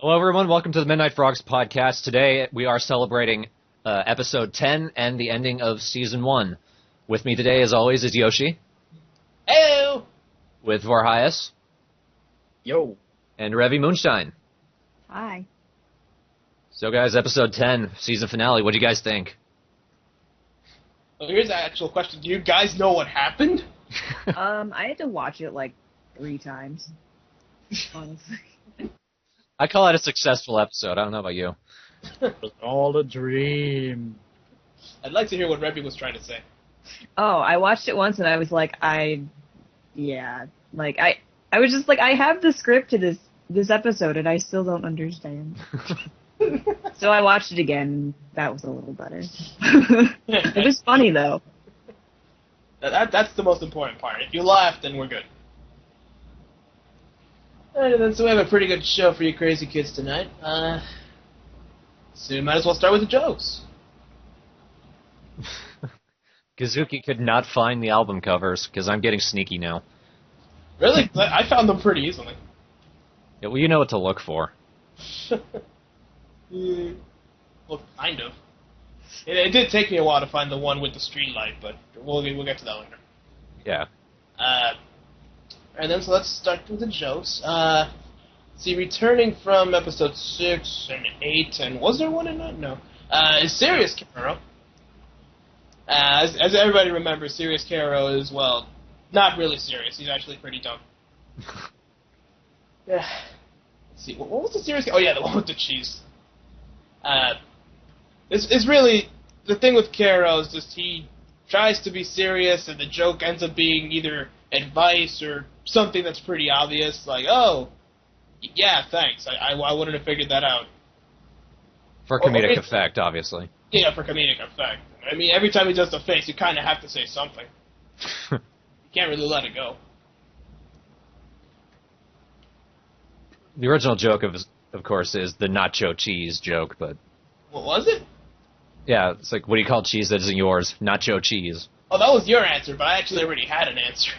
Hello, everyone. Welcome to the Midnight Frogs podcast. Today, we are celebrating episode 10 and the ending of season 1. With me today, as always, is Yoshi. Hello! With Vorhias. Yo. And Revi Moonshine. Hi. So, guys, episode 10, season finale. What do you guys think? Well, here's the actual question. Do you guys know what happened? I had to watch it like 3 times. Honestly. I call it a successful episode. I don't know about you. It was all a dream. I'd like to hear what Rebby was trying to say. Oh, I watched it once and I was like, I was just like, I have the script to this episode and I still don't understand. So I watched it again and that was a little better. It was funny though. That's the most important part. If you laugh, then we're good. Alright, then, so we have a pretty good show for you crazy kids tonight. So we might as well start with the jokes. Kazuki could not find the album covers, because I'm getting sneaky now. Really? I found them pretty easily. Yeah, well, you know what to look for. Well, kind of. It did take me a while to find the one with the street light, but we'll get to that later. Yeah. And then, so let's start with the jokes. See, returning from episode 6 and 8, and was there one in that? No. Is Sirius Caro. As everybody remembers, Sirius Caro is, well, not really serious. He's actually pretty dumb. Yeah. Let's see, what was the Sirius? Oh, yeah, the one with the cheese. It's really, the thing with Caro is just he tries to be serious, and the joke ends up being either advice or something that's pretty obvious, like, oh, yeah, thanks, I wouldn't have figured that out. For comedic effect, obviously. Yeah, for comedic effect. I mean, every time he does the face, you kind of have to say something. You can't really let it go. The original joke, of course, is the nacho cheese joke, but... What was it? Yeah, it's like, what do you call cheese that isn't yours? Nacho cheese. Oh, that was your answer, but I actually already had an answer.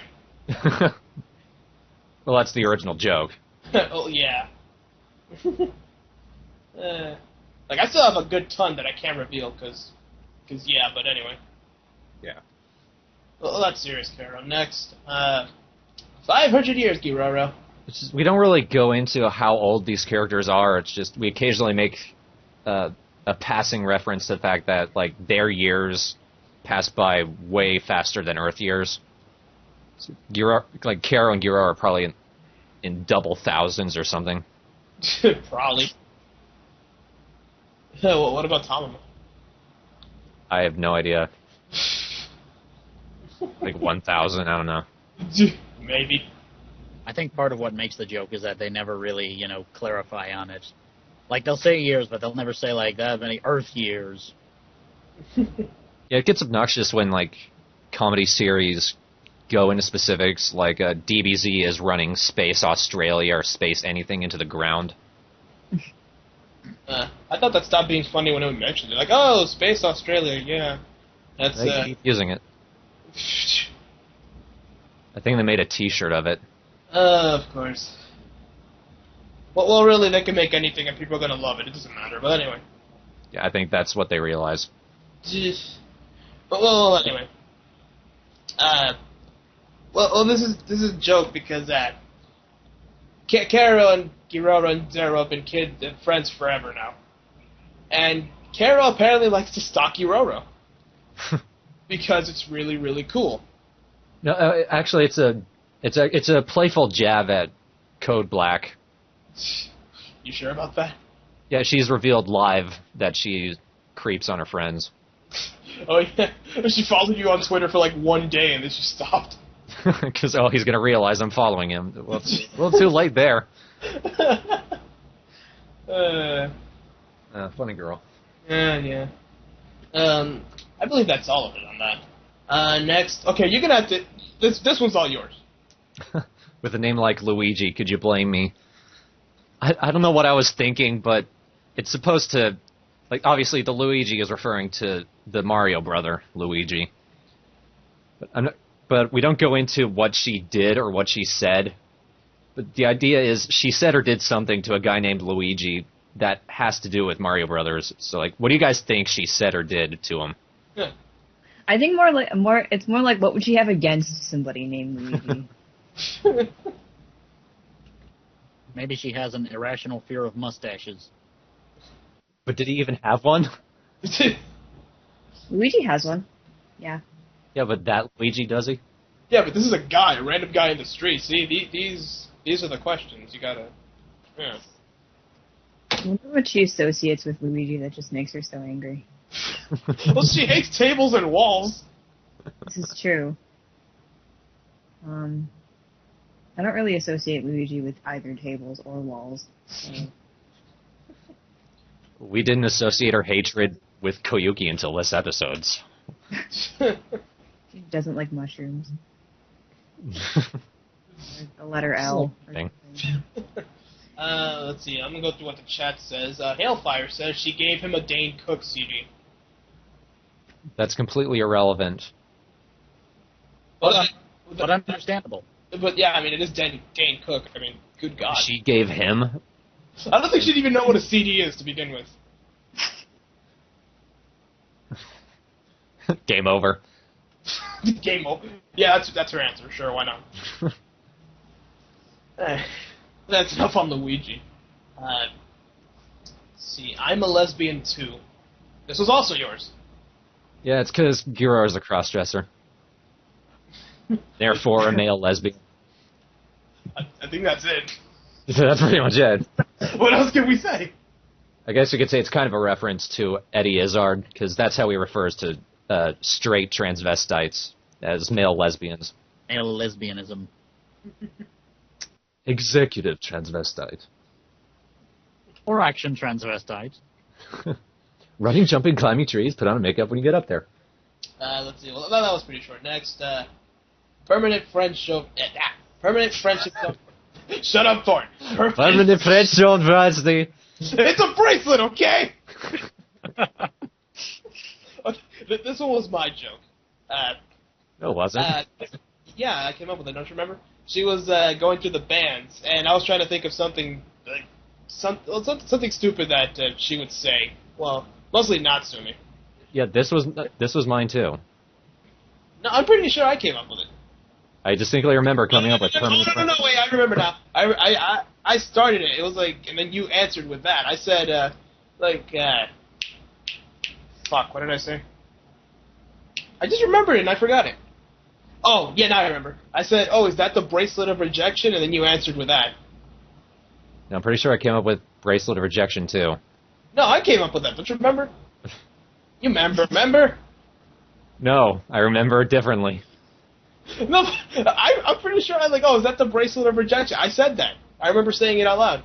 Well, that's the original joke. Oh, yeah. Like, I still have a good ton that I can't reveal, because yeah, but anyway. Yeah. Well, that's serious, Caro. Next, 500 years, Giroro. We don't really go into how old these characters are. It's just we occasionally make a passing reference to the fact that, like, their years pass by way faster than Earth years. So like, Caro and Giro are probably in double thousands or something. Probably. Well, what about Tamamo? I have no idea. Like 1,000, I don't know. Maybe. I think part of what makes the joke is that they never really, clarify on it. Like, they'll say years, but they'll never say, like, that many Earth years. Yeah, it gets obnoxious when, like, comedy series go into specifics, like DBZ is running Space Australia or Space anything into the ground. I thought that stopped being funny when it was mentioned. Like, oh, Space Australia, yeah. That's, They keep using it. I think they made a t-shirt of it. Of course. Well, really, they can make anything and people are gonna love it. It doesn't matter, but anyway. Yeah, I think that's what they realize. But, well, anyway. Well, this is a joke because Caro and Giroro and Zero have been friends forever now, and Caro apparently likes to stalk Giroro because it's really, really cool. No, actually, it's a playful jab at Code Black. You sure about that? Yeah, she's revealed live that she creeps on her friends. Oh yeah, she followed you on Twitter for like 1 day and then she stopped. Because, he's going to realize I'm following him. Well, it's a little too late there. Funny girl. Yeah. I believe that's all of it on that. Next. Okay, you're going to have to... This one's all yours. With a name like Luigi, could you blame me? I don't know what I was thinking, but it's supposed to... Like, obviously, the Luigi is referring to the Mario brother, Luigi. But we don't go into what she did or what she said. But the idea is she said or did something to a guy named Luigi that has to do with Mario Brothers. So, like, what do you guys think she said or did to him? Yeah. I think it's more like what would she have against somebody named Luigi? Maybe she has an irrational fear of mustaches. But did he even have one? Luigi has one. Yeah. Yeah, but that Luigi, does he? Yeah, but this is a guy, a random guy in the street. See, these are the questions you gotta. Yeah. I wonder what she associates with Luigi that just makes her so angry. Well, she hates tables and walls. This is true. I don't really associate Luigi with either tables or walls. So. We didn't associate her hatred with Koyuki until this episode. She doesn't like mushrooms. The letter L. Let's see. I'm gonna go through what the chat says. Hailfire says she gave him a Dane Cook CD. That's completely irrelevant. But understandable. But yeah, I mean, it is Dane Cook. I mean, good God. She gave him? I don't think she'd even know what a CD is to begin with. Game over. Game over. Yeah, that's her answer. Sure, why not? That's enough on Luigi. Let's see. I'm a lesbian too. This was also yours. Yeah, it's because Giro is a crossdresser. Therefore, a male lesbian. I think that's it. That's pretty much it. What else can we say? I guess you could say it's kind of a reference to Eddie Izzard, because that's how he refers to straight transvestites as male lesbians. Male lesbianism. Executive transvestite. Or action transvestite. Running, jumping, climbing trees, put on makeup when you get up there. Let's see. Well, that was pretty short. Next, permanent friendship. Permanent friendship. Shut up, Thorn. Permanent friendship, Rusty. It's a bracelet, okay? This one was my joke. No, it wasn't. Yeah, I came up with it. Don't you remember? She was going through the bands, and I was trying to think of something like something stupid that she would say. Well, mostly Natsumi. Yeah, this was mine too. No, I'm pretty sure I came up with it. I distinctly remember coming up with permanent. No, wait, I remember now. I started it. It was like, and then you answered with that. I said, fuck, what did I say? I just remembered it and I forgot it. Oh, yeah, now I remember. I said, oh, is that the bracelet of rejection? And then you answered with that. I'm pretty sure I came up with bracelet of rejection too. No, I came up with that. Don't you remember? You remember? No, I remember it differently. No, I'm pretty sure I is that the bracelet of rejection? I said that. I remember saying it out loud.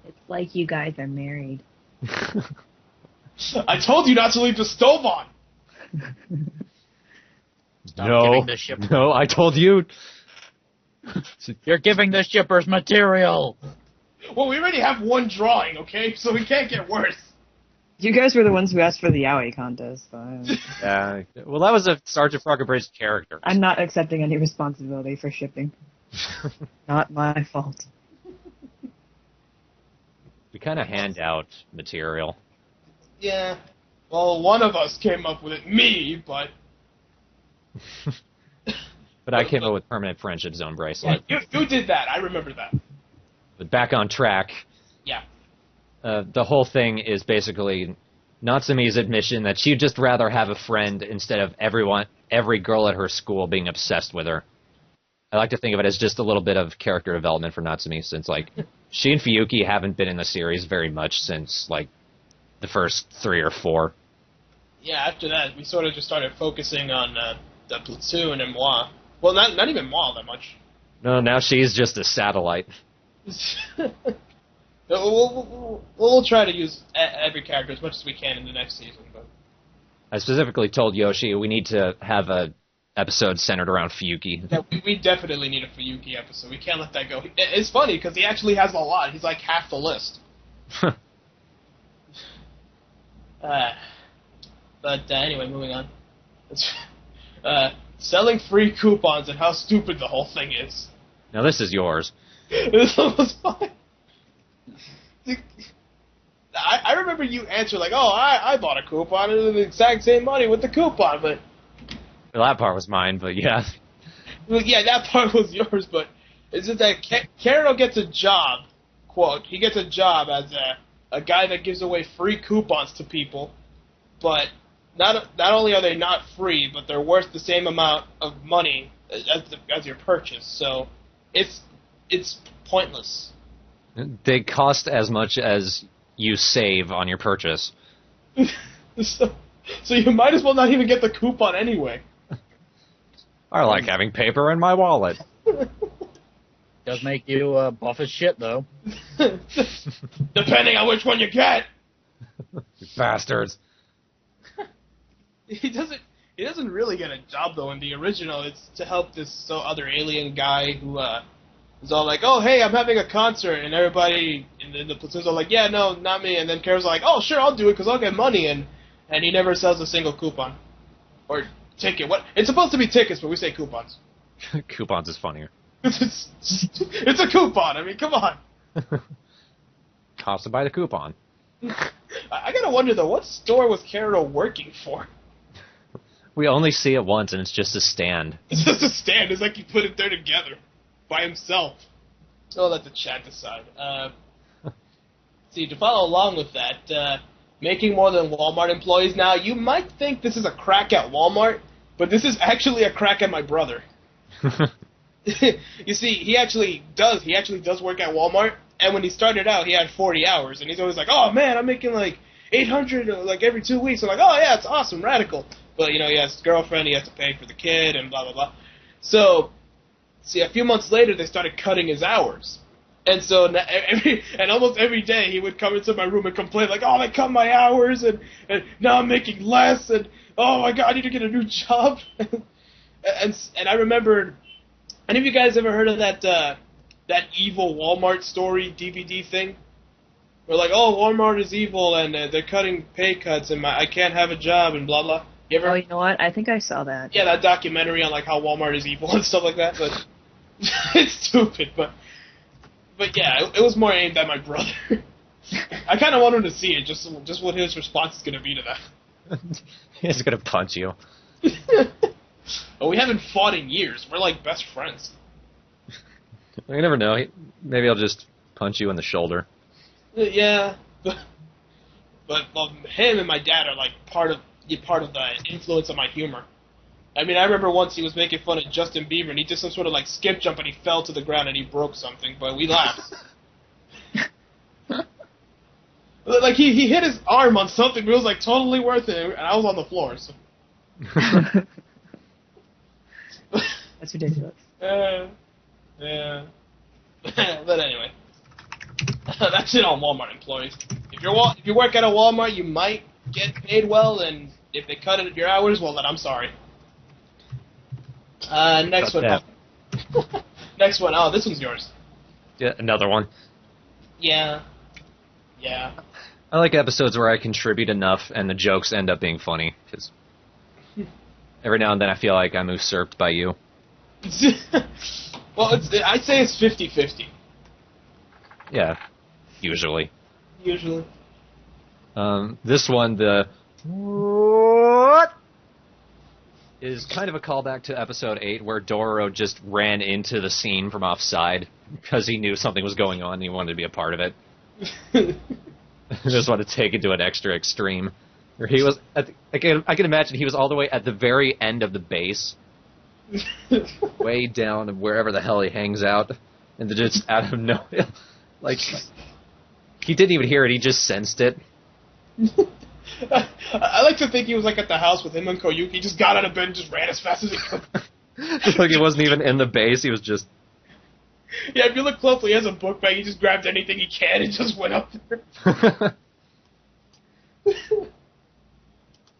It's like you guys are married. I told you not to leave the stove on. No, I told you. You're giving the shippers material. Well, we already have one drawing, okay? So we can't get worse. You guys were the ones who asked for the yaoi contest. So Yeah. Well, that was a Sergeant Frogabridge character. I'm not accepting any responsibility for shipping. Not my fault. We kind of hand out material. Yeah. Well, one of us came up with it. Me, but... But I came up with permanent friendship zone bracelet. Yeah, you did that. I remember that. But back on track. Yeah. The whole thing is basically Natsumi's admission that she'd just rather have a friend instead of every girl at her school being obsessed with her. I like to think of it as just a little bit of character development for Natsumi, since she and Fuyuki haven't been in the series very much since the first 3 or 4. Yeah, after that we sort of just started focusing on the platoon and moi. Well, not even moi that much. No, now she's just a satellite. We'll try to use every character as much as we can in the next season. But I specifically told Yoshi we need to have a episode centered around Fuyuki. Yeah, we definitely need a Fuyuki episode. We can't let that go. It's funny because he actually has a lot. He's like half the list. But anyway, moving on. Selling free coupons and how stupid the whole thing is. Now this is yours. This one was fine. I remember you answered like, "Oh, I bought a coupon. It was the exact same money with the coupon." But Well, that part was mine, but yeah. well, yeah, that part was yours. But it's just that Carol gets a job. Quote: He gets a job as a guy that gives away free coupons to people. But not only are they not free, but they're worth the same amount of money as your purchase. So it's pointless. They cost as much as you save on your purchase. so you might as well not even get the coupon anyway. I like having paper in my wallet. Does make you buff as shit, though. Depending on which one you get. You bastards. He doesn't really get a job though in the original. It's to help this other alien guy who is all like, "Oh, hey, I'm having a concert," and everybody in the platoons are like, "Yeah, no, not me." And then Carol's like, "Oh, sure, I'll do it because I'll get money," and he never sells a single coupon or ticket. What? It's supposed to be tickets, but we say coupons. Coupons is funnier. It's a coupon. I mean, come on. Cost to buy the coupon. I gotta wonder though, what store was Carol working for? We only see it once, and it's just a stand. It's just a stand. It's like he put it there together by himself. I'll let the chat decide. See, to follow along with that, making more than Walmart employees now, you might think this is a crack at Walmart, but this is actually a crack at my brother. You see, he actually does work at Walmart, and when he started out, he had 40 hours, and he's always like, "Oh man, I'm making like 800 like every 2 weeks." I'm like, "Oh yeah, it's awesome, radical." But he has a girlfriend, he has to pay for the kid, and blah blah blah. So, see, a few months later, they started cutting his hours, and so almost every day he would come into my room and complain like, "Oh, they cut my hours, and now I'm making less, and oh my god, I need to get a new job." and I remember. Any of you guys ever heard of that evil Walmart story DVD thing? Where like, "Oh, Walmart is evil and they're cutting pay cuts and I can't have a job and blah blah." You ever? Oh, you know what? I think I saw that. Yeah, that documentary on like how Walmart is evil and stuff like that. But it's stupid. But yeah, it was more aimed at my brother. I kind of want him to see it, just what his response is going to be to that. He's gonna punch you. But we haven't fought in years. We're like best friends. You never know. Maybe I'll just punch you in the shoulder. Yeah, but well, him and my dad are like part of the influence of my humor. I mean, I remember once he was making fun of Justin Bieber, and he did some sort of like skip jump, and he fell to the ground, and he broke something. But we laughed. Like he hit his arm on something, but it was like totally worth it, and I was on the floor. So. That's ridiculous. Yeah. But anyway, that's it on Walmart employees. If you work at a Walmart, you might get paid well, and if they cut it your hours, well, then I'm sorry. Next one. Next one. Oh, this one's yours. Yeah, another one. Yeah. I like episodes where I contribute enough and the jokes end up being funny, because every now and then I feel like I'm usurped by you. Well, I'd say it's 50-50. Yeah, usually. This one, the what is kind of a callback to episode 8, where Dororo just ran into the scene from offside because he knew something was going on and he wanted to be a part of it. I just wanted to take it to an extra extreme. Where he was, I can imagine he was all the way at the very end of the base, way down wherever the hell he hangs out, and just out of nowhere, like he didn't even hear it, he just sensed it. I like to think he was like at the house with him and Koyuki. He just got out of bed and just ran as fast as he could. Like he wasn't even in the base, he was just... Yeah, if you look closely, he has a book bag. He just grabbed anything he can and just went up there.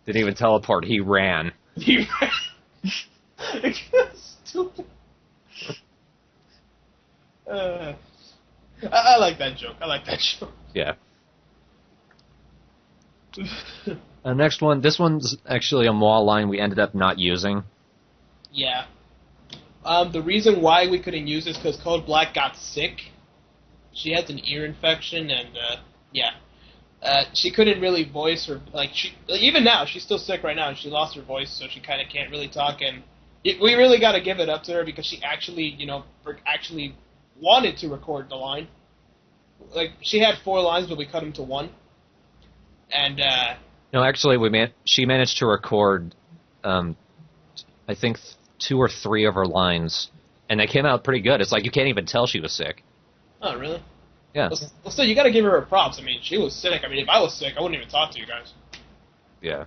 Didn't even teleport, he ran. He ran. Stupid. I like that joke. Yeah. Next one. This one's actually a mall line we ended up not using. Yeah. The reason why we couldn't use this because Code Black got sick. She has an ear infection, and she couldn't really voice her. Even now, she's still sick right now, and she lost her voice, so she kind of can't really talk. And we really got to give it up to her because she actually, actually wanted to record the line. Like she had 4 lines, but we cut them to 1. And no, actually, she managed to record, I think 2 or 3 of her lines, and they came out pretty good. It's like you can't even tell she was sick. Oh, really? Yeah. Well, still, you got to give her props. I mean, she was sick. I mean, if I was sick, I wouldn't even talk to you guys. Yeah.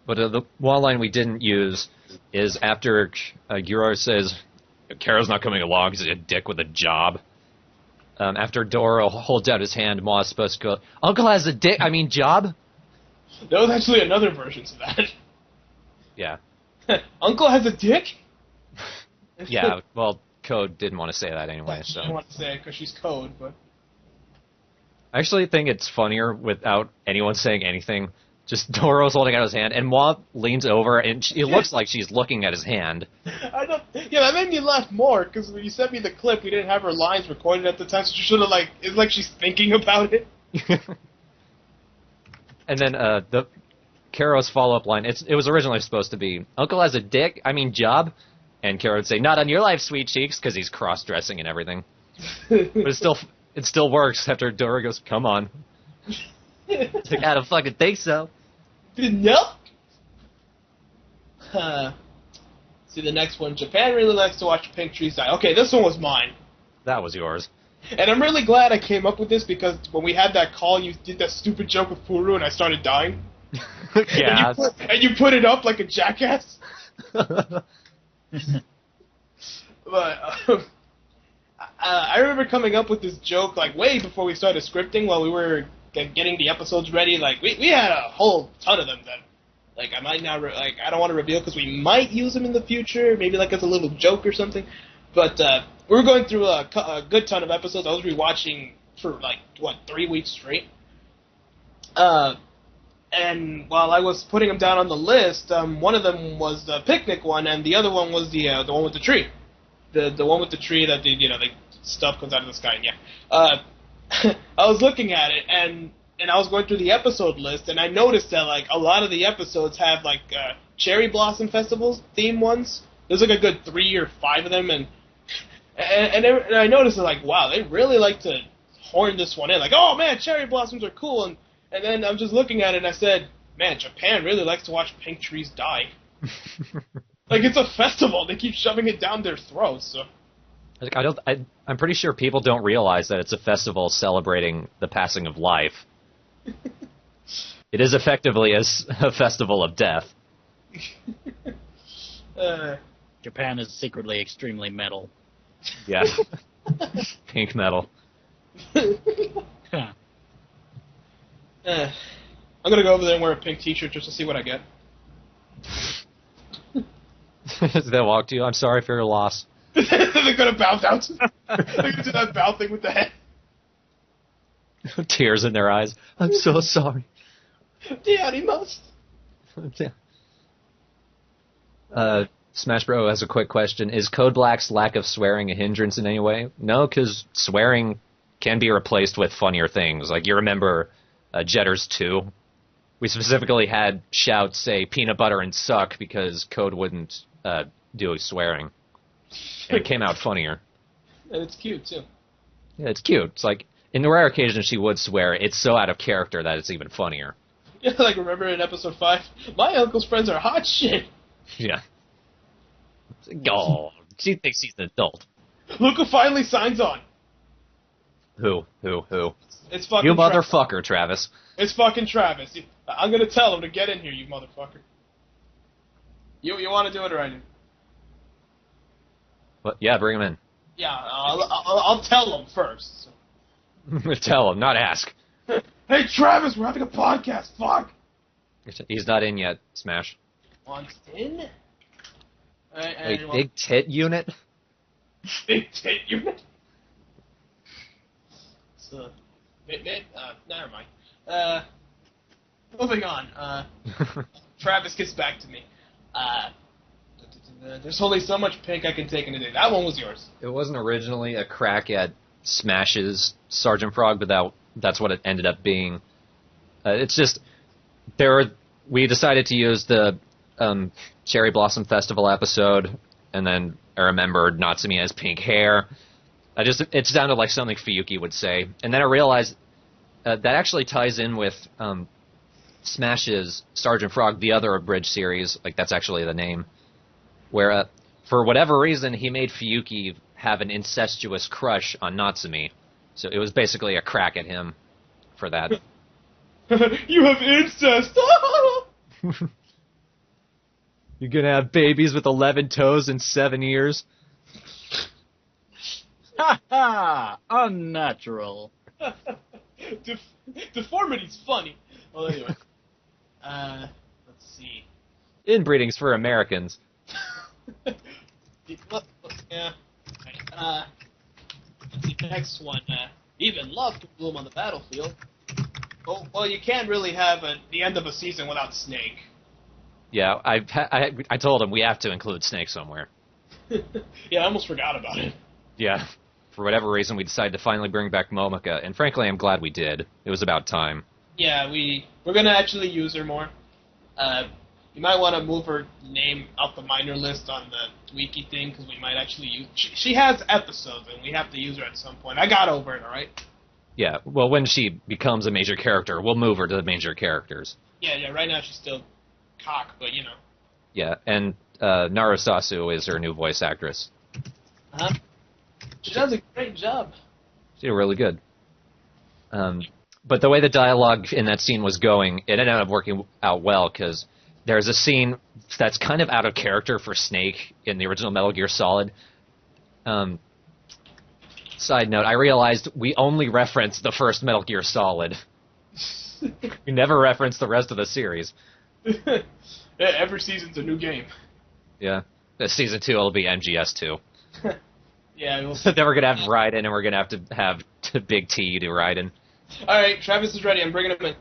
But the one line we didn't use is after Giro says, Karo's not coming along because he's a dick with a job. After Doro holds out his hand, Ma's supposed to go, Uncle has a dick, job? There was actually another version to that. Yeah. Uncle has a dick? Yeah, well, Code didn't want to say that anyway, so. She didn't want to say it because she's Code, but... I actually think it's funnier without anyone saying anything. Just Doro's holding out his hand, and Ma leans over, and it looks like she's looking at his hand. Yeah, that made me laugh more, because when you sent me the clip, we didn't have her lines recorded at the time, so she should have, it's like she's thinking about it. And then the Karo's follow-up line, it was originally supposed to be, Uncle has a dick, job? And Karo would say, not on your life, sweet cheeks, because he's cross-dressing and everything. But it still works after Dora goes, come on. I don't fucking think so. No. See the next one. Japan really likes to watch pink trees die. Okay, this one was mine. That was yours. And I'm really glad I came up with this because when we had that call, you did that stupid joke with Furu, and I started dying. Yeah. And you put it up like a jackass. But I remember coming up with this joke way before we started scripting while we were getting the episodes ready. We had a whole ton of them that I might not I don't want to reveal because we might use them in the future, maybe as a little joke or something. But we were going through a good ton of episodes. I was rewatching for 3 weeks straight. And while I was putting them down on the list, one of them was the picnic one, and the other one was the one with the tree, the one with the tree that the stuff comes out of the sky. And yeah, I was looking at it, and I was going through the episode list, and I noticed that a lot of the episodes have cherry blossom festivals theme ones. There's a good 3 or 5 of them, and I noticed wow, they really like to horn this one in. Oh man, cherry blossoms are cool, and then I'm just looking at it and I said, man, Japan really likes to watch pink trees die. It's a festival. They keep shoving it down their throats. So. I'm pretty sure people don't realize that it's a festival celebrating the passing of life. It is effectively a festival of death. Japan is secretly extremely metal. Yeah. Pink metal. I'm gonna go over there and wear a pink t-shirt just to see what I get. They walk to you, I'm sorry for your loss. They're gonna bow down to they're gonna do that bow thing with the head. Tears in their eyes. I'm so sorry. Diarimas. Smash Bro has a quick question. Is Code Black's lack of swearing a hindrance in any way? No, because swearing can be replaced with funnier things. You remember Jetters 2? We specifically had Shout say peanut butter and suck because Code wouldn't do swearing. And it came out funnier. And it's cute, too. Yeah, it's cute. It's in the rare occasion she would swear, it's so out of character that it's even funnier. Yeah, remember in episode 5? My uncle's friends are hot shit. Yeah. Oh, she thinks he's an adult. Look who finally signs on. Who? It's fucking you motherfucker, Travis. It's fucking Travis. I'm gonna tell him to get in here, you motherfucker. You want to do it or I do? What? Yeah, bring him in. Yeah, I'll tell him first. Tell him, not ask. Hey, Travis, we're having a podcast. Fuck. He's not in yet, Smash. Wants in? Big tit unit? Big tit unit? So, never mind. Moving on. Travis gets back to me. There's only so much pink I can take in a day. That one was yours. It wasn't originally a crack at Smash's Sergeant Frog, but that's what it ended up being. It's just we decided to use the Cherry Blossom Festival episode, and then I remembered Natsumi has pink hair. It sounded like something Fuyuki would say, and then I realized that actually ties in with Smash's Sergeant Frog, the other abridged series. Like that's actually the name, where for whatever reason he made Fuyuki have an incestuous crush on Natsumi, so it was basically a crack at him for that. You have incest! You're gonna have babies with 11 toes and 7 ears? Ha ha! Unnatural. Deformity's funny. Well, anyway. Let's see. Inbreeding's for Americans. Yeah. Right. Let's see, next one. Even love can bloom on the battlefield. Oh, well, you can't really have the end of a season without Snake. Yeah, I told him we have to include Snake somewhere. Yeah, I almost forgot about it. Yeah. For whatever reason, we decided to finally bring back Momika, and frankly, I'm glad we did. It was about time. Yeah, we're gonna actually use her more. You might want to move her name out the minor list on the wiki thing, because we might actually use... She has episodes, and we have to use her at some point. I got over it, alright? Yeah, well, when she becomes a major character, we'll move her to the major characters. Yeah, right now she's still cock, but you know. Yeah, and Narusasu is her new voice actress. Uh-huh. She does a great job. She did really good. But the way the dialogue in that scene was going, it ended up working out well, because there's a scene that's kind of out of character for Snake in the original Metal Gear Solid. Side note, I realized we only referenced the first Metal Gear Solid. We never referenced the rest of the series. Yeah, every season's a new game. Yeah. Season 2 will be MGS2. Yeah, we'll So then we're going to have Raiden, and we're going to have Big T do Raiden. Alright, Travis is ready. I'm bringing him in.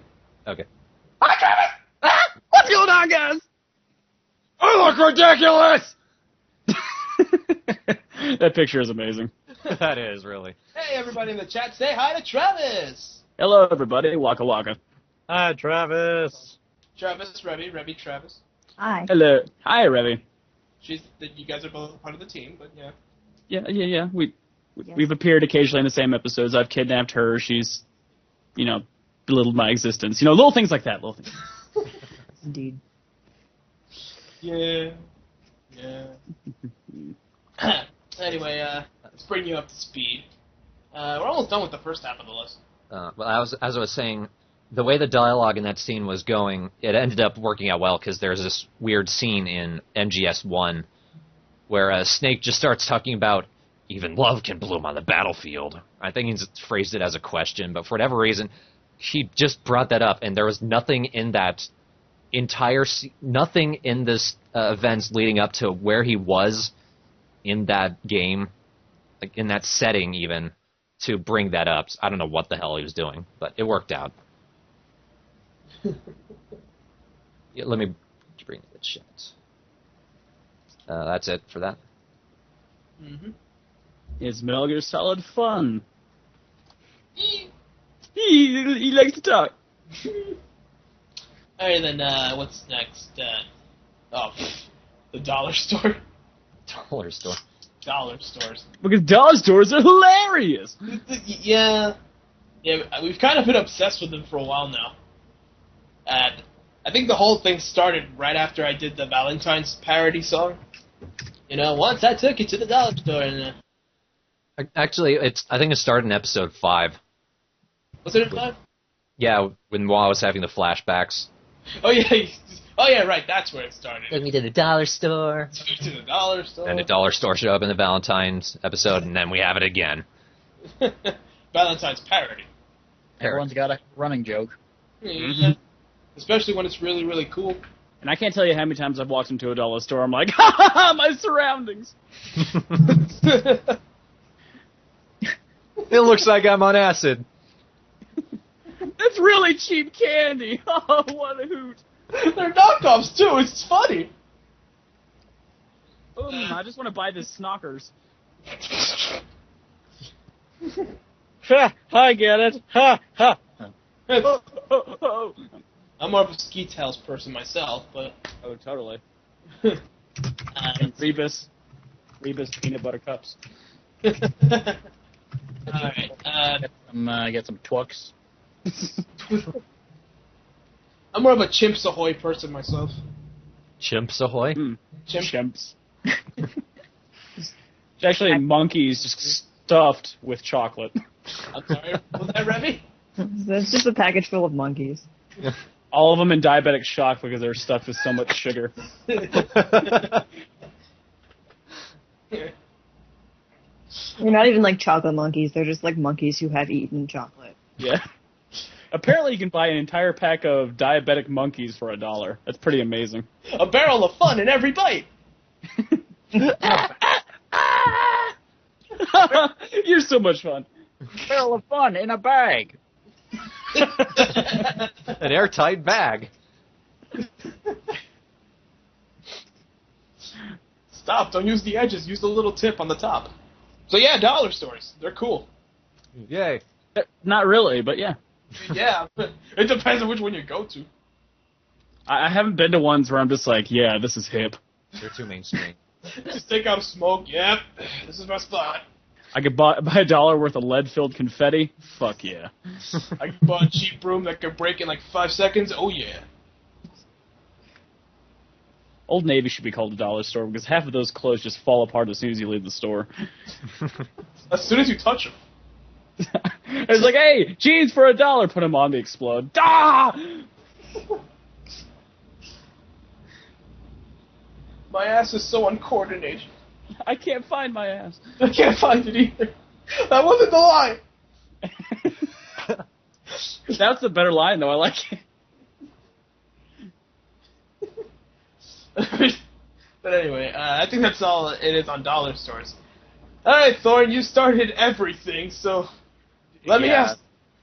Okay. Hi, Travis! Ah! What's going on, guys? I look ridiculous! That picture is amazing. That is, really. Hey, everybody in the chat, say hi to Travis! Hello, everybody. Waka waka. Hi, Travis. Travis, Revy, Travis. Hi. Hello. Hi, Revy. You guys are both part of the team, but yeah. Yeah. We've appeared occasionally in the same episodes. I've kidnapped her. She's, belittled my existence. Little things like that. Little things. Indeed. Yeah. Anyway, let's bring you up to speed. We're almost done with the first half of the list. Well, as I was saying, the way the dialogue in that scene was going, it ended up working out well, because there's this weird scene in MGS1 where Snake just starts talking about even love can bloom on the battlefield. I think he's phrased it as a question, but for whatever reason, he just brought that up, and there was nothing in that nothing in this events leading up to where he was in that game, like in that setting even, to bring that up. I don't know what the hell he was doing, but it worked out. Yeah, let me bring the chat. That's it for that. Mm-hmm. It's Metal Gear Solid fun. He likes to talk. Alright, then, what's next? The dollar store. Dollar store. Dollar stores. Because dollar stores are hilarious. Yeah, we've kind of been obsessed with them for a while now. I think the whole thing started right after I did the Valentine's parody song. Once I took you to the dollar store and... Actually, I think it started in episode 5. Was it in 5? Yeah, when Wa was having the flashbacks. Oh yeah, right, that's where it started. Took me to the dollar store. To the dollar store. And the dollar store showed up in the Valentine's episode, and then we have it again. Valentine's parody. Everyone's got a running joke. Mm-hmm. Especially when it's really, really cool. And I can't tell you how many times I've walked into a dollar store, I'm like, ha ha ha, my surroundings. It looks like I'm on acid. That's really cheap candy. Oh, what a hoot. They're knockoffs, too. It's funny. I just want to buy this Snockers. Ha! I get it. Ha! Ha! Oh. I'm more of a Ski Tales person myself, but... Oh, totally. And Rebus peanut butter cups. Alright, Get some Twix. I'm more of a Chimps Ahoy person myself. Chimps ahoy. Chimps. It's actually monkeys just stuffed with chocolate. I'm sorry, was that Remy? That's just a package full of monkeys. All of them in diabetic shock because they're stuffed with so much sugar. They're not even like chocolate monkeys. They're just like monkeys who have eaten chocolate. Yeah. Apparently you can buy an entire pack of diabetic monkeys for $1. That's pretty amazing. A barrel of fun in every bite! You're so much fun. Barrel of fun in a bag. An airtight bag. Stop, don't use the edges, use the little tip on the top. So yeah, dollar stores. They're cool. Yay. Not really, but yeah. Yeah, it depends on which one you go to. I haven't been to ones where I'm just like, yeah, this is hip. They're too mainstream. Just take out a smoke, yep, this is my spot. I could buy $1 worth of lead-filled confetti. Fuck yeah. I can buy a cheap broom that can break in like 5 seconds, oh yeah. Old Navy should be called a dollar store because half of those clothes just fall apart as soon as you leave the store. As soon as you touch them. It's like, hey, jeans for $1. Put them on, they explode. Ah! My ass is so uncoordinated. I can't find my ass. I can't find it either. That wasn't the line. That's a better line, though. I like it. But anyway, I think that's all it is on dollar stores. Alright, Thorne, you started everything, so let me ask,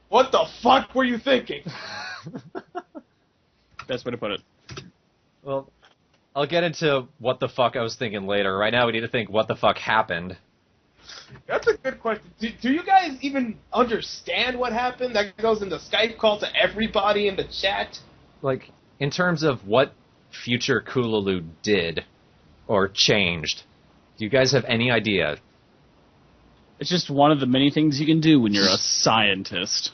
what the fuck were you thinking? Best way to put it. Well, I'll get into what the fuck I was thinking later. Right now we need to think what the fuck happened. That's a good question. Do you guys even understand what happened? That goes in the Skype call to everybody in the chat. Like, in terms of what future Kululu did or changed, do you guys have any idea? It's just one of the many things you can do when you're a scientist.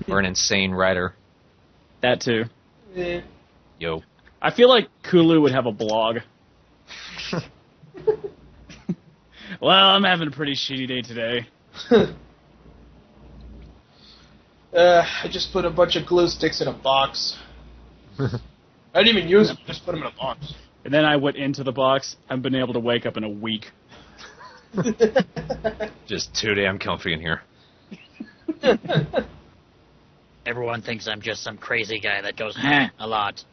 Or an insane writer? That too. Yeah. Yo. I feel like Kulu would have a blog. Well, I'm having a pretty shitty day today. I just put a bunch of glue sticks in a box. I didn't even use them, just put them in a box. And then I went into the box. I've been able to wake up in a week. Just too damn comfy in here. Everyone thinks I'm just some crazy guy that goes, huh, a lot.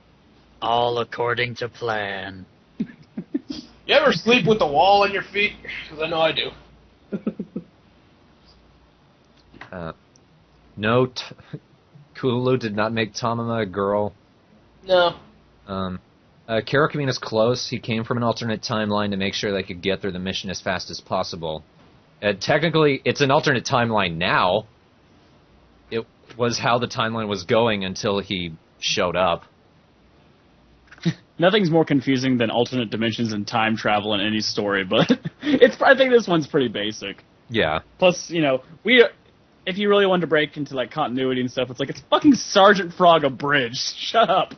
All according to plan. You ever sleep with the wall on your feet? Because I know I do. No, Kululu did not make Tamama a girl. No. Karakamine is close. He came from an alternate timeline to make sure they could get through the mission as fast as possible. Technically, it's an alternate timeline now. It was how the timeline was going until he showed up. Nothing's more confusing than alternate dimensions and time travel in any story, but I think this one's pretty basic. Yeah. Plus, if you really wanted to break into like continuity and stuff, it's like it's fucking Sergeant Frog abridged. Shut up.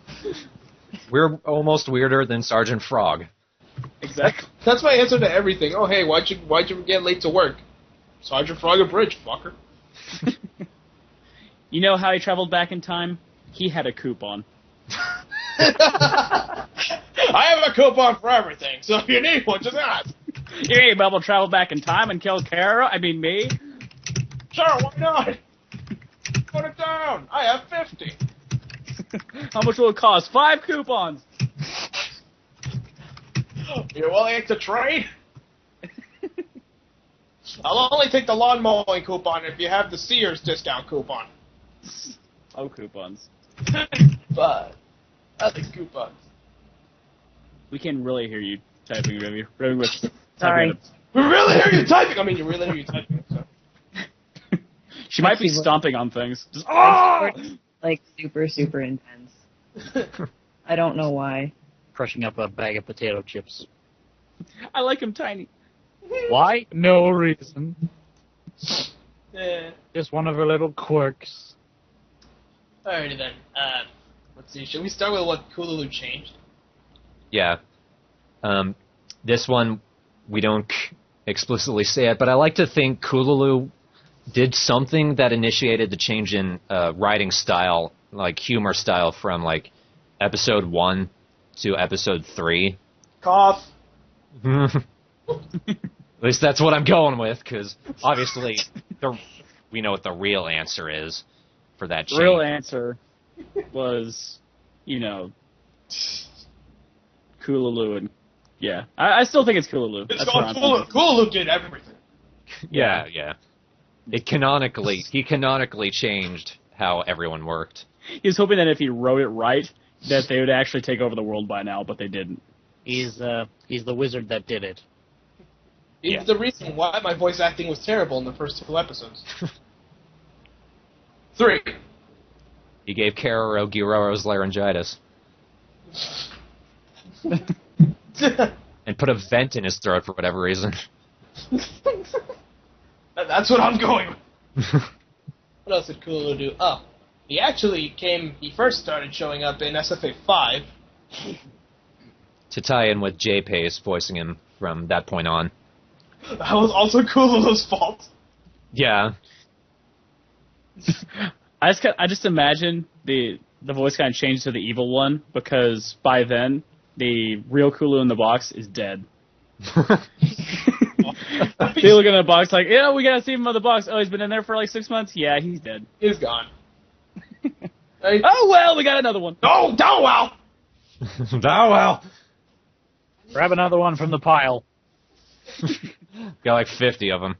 We're almost weirder than Sergeant Frog. Exactly. That's my answer to everything. Oh, hey, why'd you get late to work? Sergeant Frog abridged, fucker. You know how he traveled back in time? He had a coupon. I have a coupon for everything, so if you need one, just ask. You ain't able to travel back in time and kill me? Sure, why not? Put it down. I have 50. How much will it cost? 5 coupons. You're willing to trade? I'll only take the lawn mowing coupon if you have the Sears discount coupon. Oh, coupons. But I think coupons. We can really hear you typing, Remy. Remy was Sorry. We really hear you typing! I mean, you really hear you typing, so. She might be stomping on things. Just, oh! Like, super, super intense. I don't know why. Crushing up a bag of potato chips. I like him tiny. Why? No reason. Yeah. Just one of her little quirks. Alrighty then. Let's see. Should we start with what Kululu changed? Yeah. This one, we don't explicitly say it, but I like to think Kululu did something that initiated the change in writing style, like humor style, from like episode 1 to episode 3. Cough. At least that's what I'm going with, because obviously we know what the real answer is for that change. The real answer was, Kululu and yeah. I still think it's Kululu. It's called Kululu. Kululu did everything. Yeah. He canonically changed how everyone worked. He was hoping that if he wrote it right, that they would actually take over the world by now, but they didn't. He's the wizard that did it. It's the reason why my voice acting was terrible in the first 2 episodes. 3. He gave Karoro Giroro's laryngitis. And put a vent in his throat for whatever reason. That's what I'm going with. What else did Kululu do? Oh, he first started showing up in SFA5. To tie in with J Pace voicing him from that point on. That was also Kululu's fault. Yeah. I just imagine the voice kind of changed to the evil one, because by then, the real Kulu in the box is dead. They look in the box like, yeah, we gotta see him in the box. Oh, he's been in there for like 6 months? Yeah, he's dead. He's gone. Oh, well, we got another one. Oh, well! Oh, well. Grab another one from the pile. Got like 50 of them.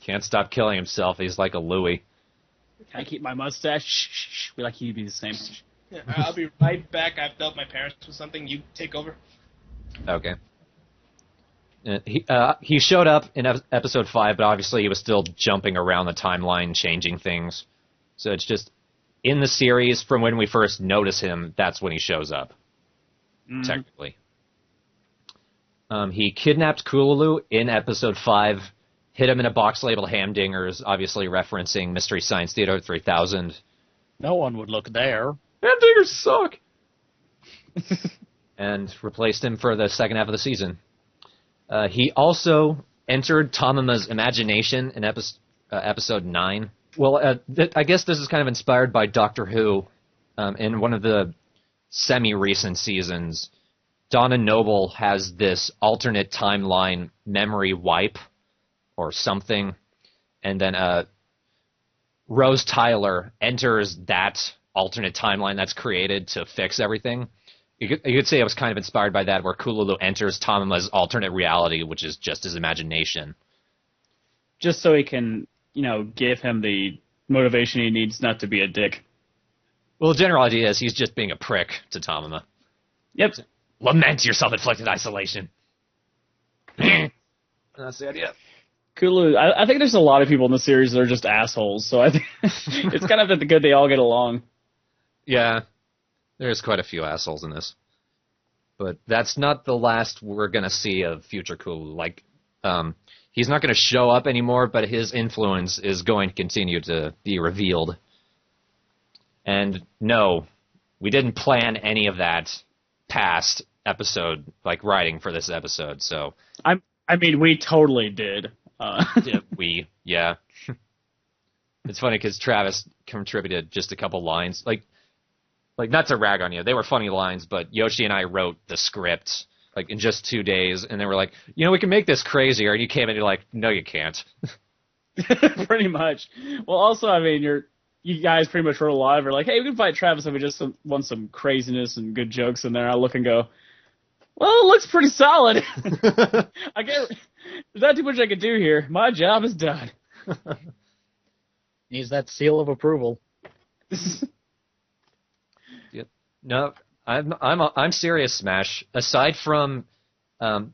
Can't stop killing himself. He's like a Louie. Can I keep my mustache? Shh. We like you to be the same. Yeah, I'll be right back. I've dealt my parents with something. You take over. Okay. He showed up in episode 5, but obviously he was still jumping around the timeline, changing things. So it's just, in the series, from when we first notice him, that's when he shows up. Technically. He kidnapped Kululu in episode 5, hit him in a box labeled Hamdingers, obviously referencing Mystery Science Theater 3000. No one would look there. Hamdingers suck! And replaced him for the second half of the season. He also entered Tamama's imagination in episode 9. Well, I guess this is kind of inspired by Doctor Who. In one of the semi-recent seasons, Donna Noble has this alternate timeline memory wipe or something, and then Rose Tyler enters that alternate timeline that's created to fix everything. You could say it was kind of inspired by that, where Kululu enters Tamama's alternate reality, which is just his imagination. Just so he can, give him the motivation he needs not to be a dick. Well, the general idea is he's just being a prick to Tamama. Yep. Lament your self-inflicted isolation. That's the idea. Kulu, I think there's a lot of people in the series that are just assholes, so I think it's kind of good they all get along. Yeah. There's quite a few assholes in this. But that's not the last we're going to see of future Kulu. Like, he's not going to show up anymore, but his influence is going to continue to be revealed. And no, we didn't plan any of that past episode, like writing for this episode, so... I mean, we totally did. Yeah. It's funny because Travis contributed just a couple lines. Like, not to rag on you, they were funny lines, but Yoshi and I wrote the script, like, in just 2 days, and they were like, we can make this crazier, and you came in and you're like, no, you can't. Pretty much. Well, also, I mean, you guys pretty much wrote a lot of it, like, hey, we can fight Travis if we just want some craziness and good jokes in there. I look and go, well, it looks pretty solid. There's not too much I can do here. My job is done. Needs that seal of approval. Yep. No, I'm serious, Smash. Aside from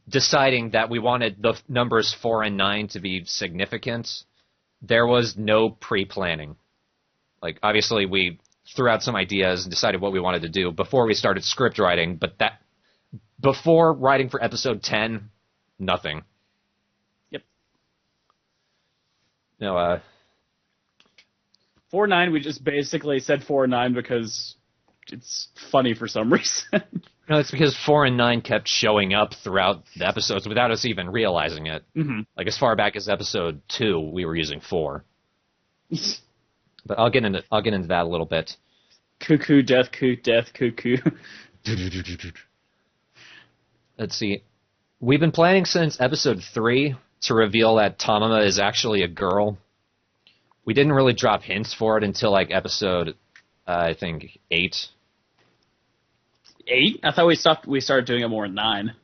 deciding that we wanted the numbers 4 and 9 to be significant, there was no pre-planning. Like, obviously, we threw out some ideas and decided what we wanted to do before we started script writing, but that before writing for episode 10, nothing. Yep. No, 4-9, we just basically said 4-9 because it's funny for some reason. no, it's because 4 and 9 kept showing up throughout the episodes without us even realizing it. Mm-hmm. Like, as far back as episode 2, we were using 4. But I'll get into that a little bit. Cuckoo, death, cuckoo. Let's see. We've been planning since episode 3 to reveal that Tamama is actually a girl. We didn't really drop hints for it until like episode, I think 8. 8? I thought we started doing it more in 9.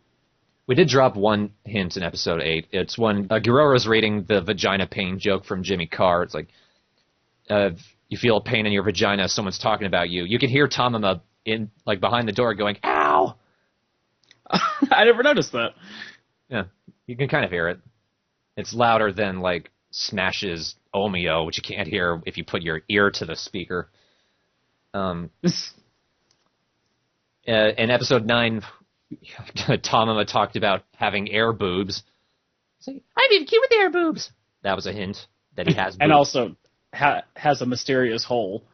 We did drop one hint in episode 8. It's when Guerrero's reading the vagina pain joke from Jimmy Carr. It's like, you feel a pain in your vagina, someone's talking about you. You can hear Tamama in like behind the door going, "Ow!" I never noticed that. Yeah, you can kind of hear it. It's louder than like Smash's Omeo, which you can't hear if you put your ear to the speaker. In episode 9, Tamama talked about having air boobs. Say, I'm even cute with air boobs. That was a hint that he has boobs. And also has a mysterious hole.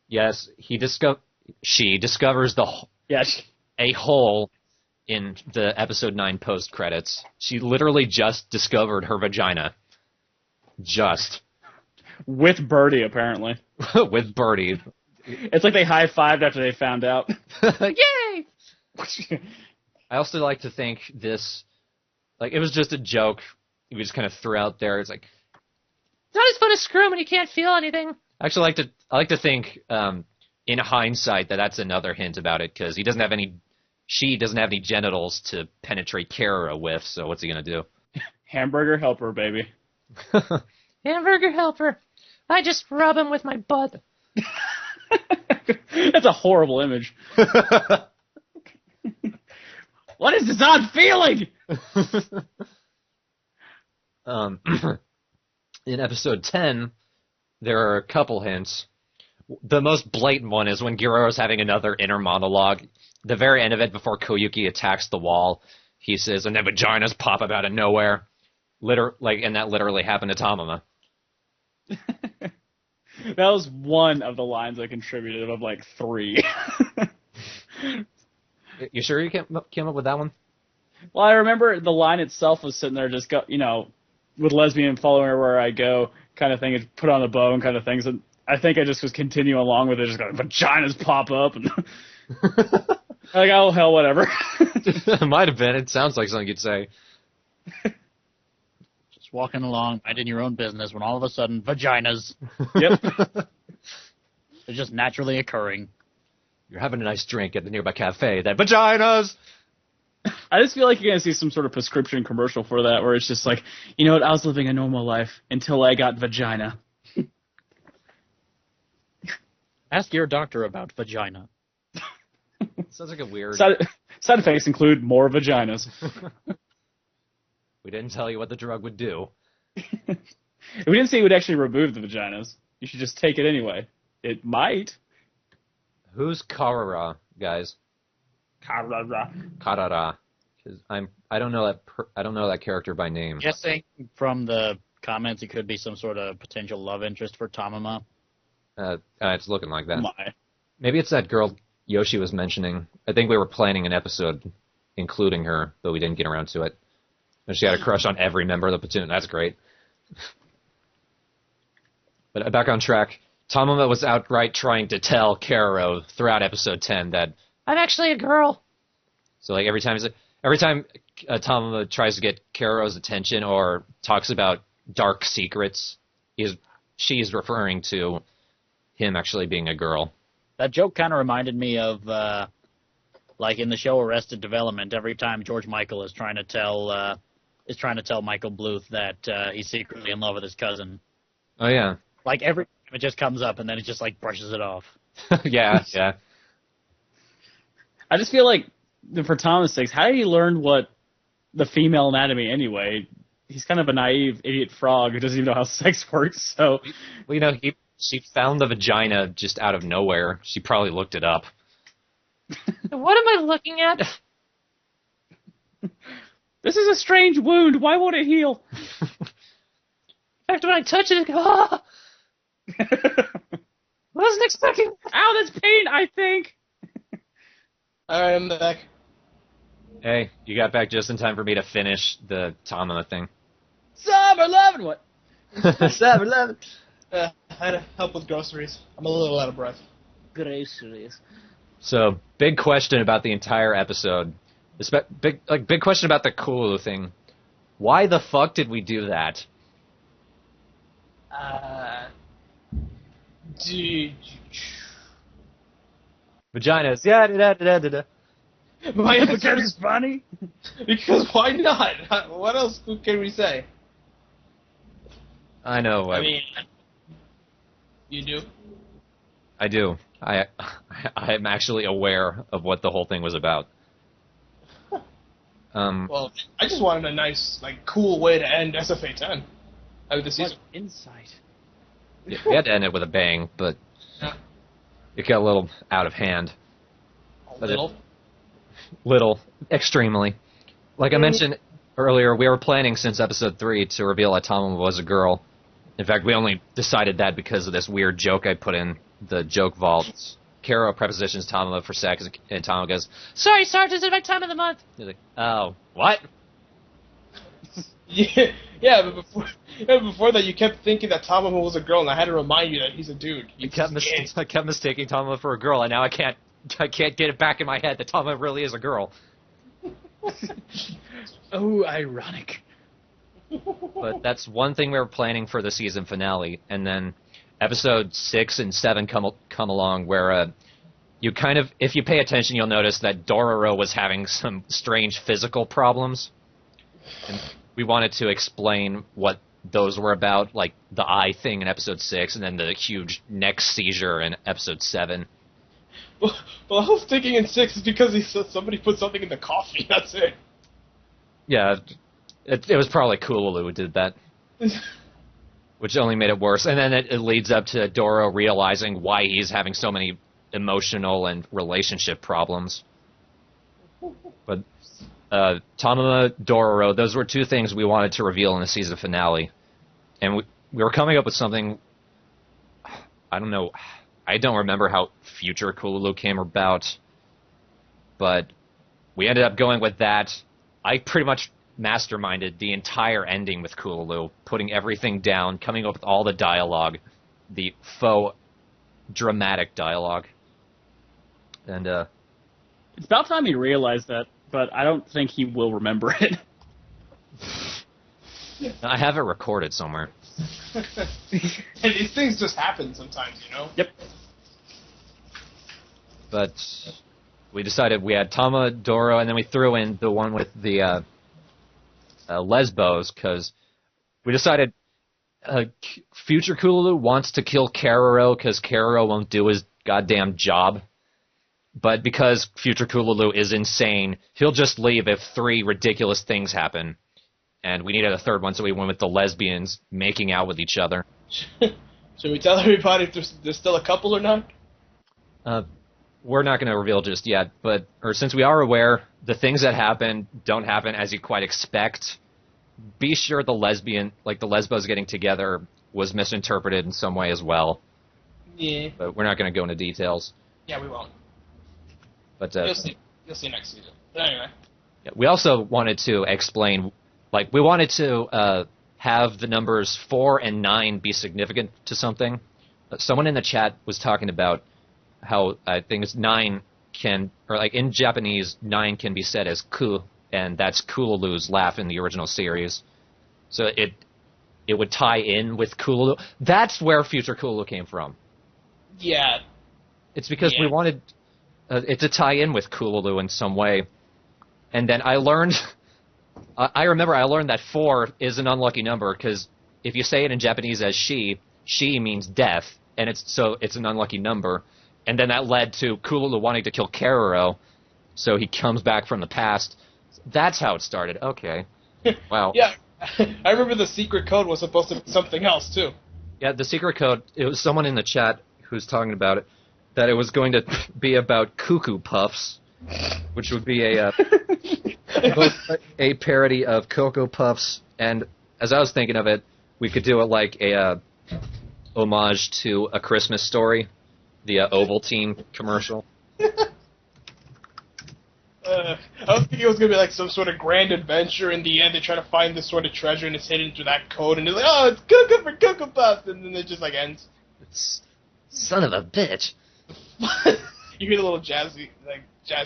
Yes, she discovers a hole in the episode 9 post credits. She literally just discovered her vagina. Just. With Birdie, apparently. With Birdie. It's like they high-fived after they found out. Yay! I also like to think this, like, it was just a joke we just kind of threw out there. It's like, it's not as fun as screw when you can't feel anything. Actually, I like to think, in hindsight, that's another hint about it, because she doesn't have any genitals to penetrate Kara with, so what's he gonna do? Hamburger helper, baby. Hamburger helper. I just rub him with my butt. That's a horrible image. What is this odd feeling? In episode 10, there are a couple hints. The most blatant one is when Guerrero's having another inner monologue. The very end of it, before Koyuki attacks the wall, he says, "And then vaginas pop up out of nowhere." And that literally happened to Tamama. That was one of the lines I contributed of like 3. You sure you came up with that one? Well, I remember the line itself was sitting there just with lesbian following her where I go kind of thing, and put on a bow and kind of things. And I think I just was continuing along with it, just going, vaginas pop up. And like, oh, hell, whatever. It might have been. It sounds like something you'd say. Just walking along, minding your own business, when all of a sudden, vaginas. Yep. They're just naturally occurring. You're having a nice drink at the nearby cafe. Then vaginas! I just feel like you're going to see some sort of prescription commercial for that, where it's just like, you know what, I was living a normal life until I got vagina. Ask your doctor about vagina. Sounds like a weird... Side effects include more vaginas. We didn't tell you what the drug would do. We didn't say it would actually remove the vaginas. You should just take it anyway. It might. Who's Karara, guys? Karara. Karara. I don't know that character by name. Guessing from the comments, it could be some sort of potential love interest for Tamama. It's looking like that. My. Maybe it's that girl Yoshi was mentioning. I think we were planning an episode including her, but we didn't get around to it. And she had a crush on every member of the platoon. That's great. But back on track. Tamama was outright trying to tell Karo throughout episode 10 that I'm actually a girl. So like every time Tamama tries to get Karo's attention or talks about dark secrets, she's referring to him actually being a girl. That joke kind of reminded me of, like in the show Arrested Development. Every time George Michael is trying to tell Michael Bluth that he's secretly in love with his cousin. Oh yeah. Like every time it just comes up and then it just like brushes it off. Yeah. I just feel like, for Thomas' sake, how did he learn what the female anatomy anyway? He's kind of a naive idiot frog who doesn't even know how sex works. So, Well, she found the vagina just out of nowhere. She probably looked it up. What am I looking at? this is a strange wound. Why won't it heal? In fact, when I touch it, I wasn't expecting. Ow, that's pain, I think. Alright, I'm back. Hey, you got back just in time for me to finish the Tama thing. Summer 11, what? Summer 11. I had to help with groceries. I'm a little out of breath. Groceries. So, big question about the entire episode. Big question about the Kulu thing. Why the fuck did we do that? Vaginas. Yeah, da. My answer Because is it's funny. because why not? What else can we say? I know. I mean, you do? I do. I'm actually aware of what the whole thing was about. Well, I just wanted a nice, cool way to end SFA10 of the season. Insight. Yeah, we had to end it with a bang, but Yeah. it got a little out of hand. A little. Little, extremely. Like I mentioned earlier, we were planning since episode 3 to reveal that Tama was a girl. In fact, we only decided that because of this weird joke I put in the joke vault. Kara prepositions Tama for sex, and Tama goes, Sorry, Sergeant, it's my time of the month. he's like, oh, what? Yeah, but before that, you kept thinking that Tama was a girl, and I had to remind you that he's a dude. I kept mistaking Tama for a girl, and now I can't get it back in my head that Tama really is a girl. Oh, ironic. But that's one thing we were planning for the season finale, and then episode 6 and 7 come along where you kind of, if you pay attention, you'll notice that Dororo was having some strange physical problems, and we wanted to explain what those were about, like the eye thing in episode 6, and then the huge neck seizure in episode 7. Well, I was thinking in 6 is because somebody put something in the coffee. That's it. Yeah, it was probably Kululu who did that, which only made it worse. And then it leads up to Doro realizing why he's having so many emotional and relationship problems. But Tama, Dororo, those were two things we wanted to reveal in the season finale. And we were coming up with something, I don't know, I don't remember how Future Kululu came about, but we ended up going with that. I pretty much masterminded the entire ending with Kululu, putting everything down, coming up with all the dialogue, the faux dramatic dialogue. And It's about time he realized that, but I don't think he will remember it. I have it recorded somewhere. And these things just happen sometimes, you know? Yep. But we decided we had Tama, Doro, and then we threw in the one with the lesbos, because we decided Future Kululu wants to kill Kararo because Kararo won't do his goddamn job. But because Future Kululu is insane, he'll just leave if 3 ridiculous things happen. And we needed a third one, so we went with the lesbians making out with each other. Should we tell everybody if there's still a couple or not? We're not going to reveal just yet, or since we are aware, the things that happen don't happen as you quite expect. Be sure the lesbos getting together was misinterpreted in some way as well. Yeah. But we're not going to go into details. Yeah, we won't. But You'll see next season. But anyway. we also wanted to explain, we wanted to have the numbers 4 and 9 be significant to something. Someone in the chat was talking about how I think it's 9 can, or in Japanese, 9 can be said as ku, and that's Kululu's laugh in the original series. So it would tie in with Kululu. That's where Future Kululu came from. Yeah. It's because we wanted it to tie in with Kululu in some way. And then I learned, I remember I learned that 4 is an unlucky number, because if you say it in Japanese as she means death, and it's an unlucky number. And then that led to Kululu wanting to kill Kararo, So he comes back from the past. That's how it started. Okay. Wow. Yeah, I remember the secret code was supposed to be something else, too. Yeah, the secret code, it was someone in the chat who's talking about it, that it was going to be about Cuckoo Puffs, which would be both a parody of Cocoa Puffs, and as I was thinking of it, we could do it like a homage to A Christmas Story, the Ovaltine commercial. I was thinking it was going to be like some sort of grand adventure. In the end, they try to find this sort of treasure, and it's hidden through that code, and they're like, oh, it's Cocoa for Cocoa Puffs, and then it just, like, ends. It's, son of a bitch. You hear the little jazz